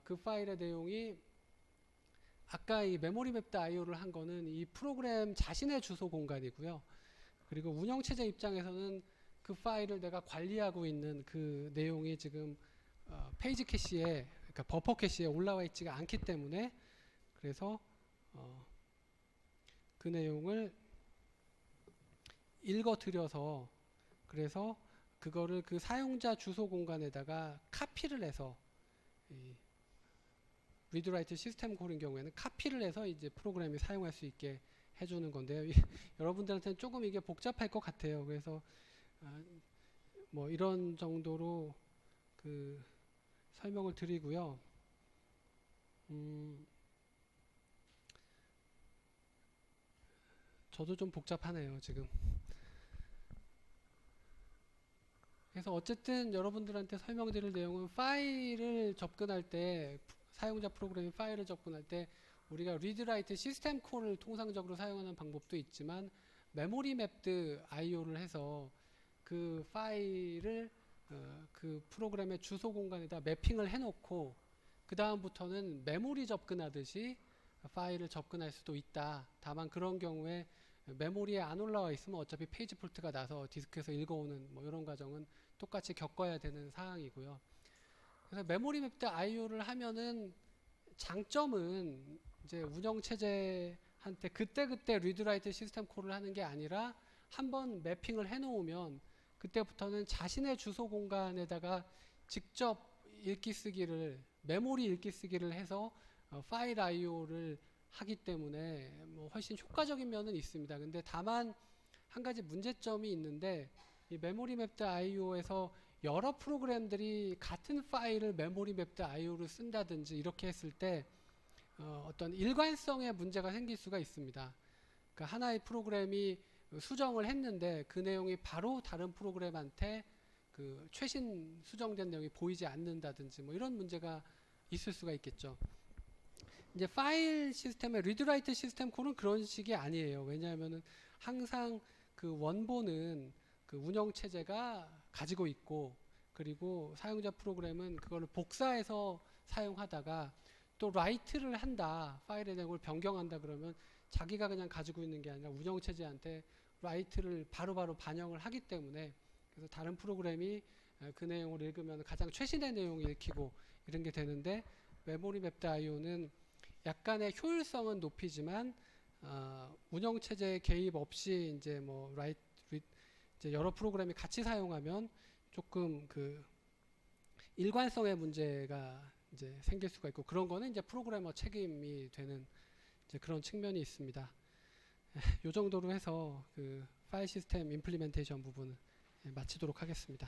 그 파일의 내용이 아까 이 메모리 맵드 I/O를 한 거는 이 프로그램 자신의 주소 공간이고요. 그리고 운영체제 입장에서는 그 파일을 내가 관리하고 있는 그 내용이 지금 페이지 캐시에, 그러니까 버퍼 캐시에 올라와 있지가 않기 때문에, 그래서 그 내용을 읽어드려서, 그래서 그거를 그 사용자 주소 공간에다가 카피를 해서, 리드 라이트 시스템 콜인 경우에는 카피를 해서 이제 프로그램이 사용할 수 있게 해주는 건데요. 여러분들한테는 조금 이게 복잡할 것 같아요. 그래서 뭐 이런 정도로 그 설명을 드리고요. 저도 좀 복잡하네요, 지금. 그래서 어쨌든 여러분들한테 설명드릴 내용은 파일을 접근할 때, 사용자 프로그램이 파일을 접근할 때 우리가 read write 시스템 콜을 통상적으로 사용하는 방법도 있지만 메모리 맵드 I/O를 해서 그 파일을 그 프로그램의 주소 공간에다 매핑을 해놓고 그 다음부터는 메모리 접근하듯이 파일을 접근할 수도 있다. 다만 그런 경우에 메모리에 안 올라와 있으면 어차피 페이지 폴트가 나서 디스크에서 읽어오는 뭐 이런 과정은 똑같이 겪어야 되는 사항이고요. 그래서 메모리 맵드 I/O를 하면은 장점은 이제 운영체제한테 그때그때 read write 시스템 콜을 하는 게 아니라 한번 매핑을 해놓으면 그때부터는 자신의 주소 공간에다가 직접 읽기 쓰기를, 메모리 읽기 쓰기를 해서 파일 I/O를 하기 때문에 뭐 훨씬 효과적인 면은 있습니다. 근데 다만 한 가지 문제점이 있는데 이 메모리 맵드 I/O에서 여러 프로그램들이 같은 파일을 메모리 맵드 IO로 쓴다든지 이렇게 했을 때 어떤 일관성의 문제가 생길 수가 있습니다. 그러니까 하나의 프로그램이 수정을 했는데 그 내용이 바로 다른 프로그램한테 그 최신 수정된 내용이 보이지 않는다든지 뭐 이런 문제가 있을 수가 있겠죠. 이제 파일 시스템의 리드라이트 시스템 콜은 그런 식이 아니에요. 왜냐하면은 항상 그 원본은 그 운영 체제가 가지고 있고 그리고 사용자 프로그램은 그거를 복사해서 사용하다가 또 라이트를 한다. 파일의 내용을 변경한다 그러면 자기가 그냥 가지고 있는 게 아니라 운영 체제한테 라이트를 바로바로 반영을 하기 때문에 그래서 다른 프로그램이 그 내용을 읽으면 가장 최신의 내용을 읽히고 이런 게 되는데 메모리 맵드 IO는 약간의 효율성은 높이지만 운영 체제 개입 없이 이제 뭐 이제 여러 프로그램이 같이 사용하면 조금 그 일관성의 문제가 이제 생길 수가 있고 그런 거는 이제 프로그래머 책임이 되는 이제 그런 측면이 있습니다. 이 정도로 해서 그 파일 시스템 임플리멘테이션 부분 마치도록 하겠습니다.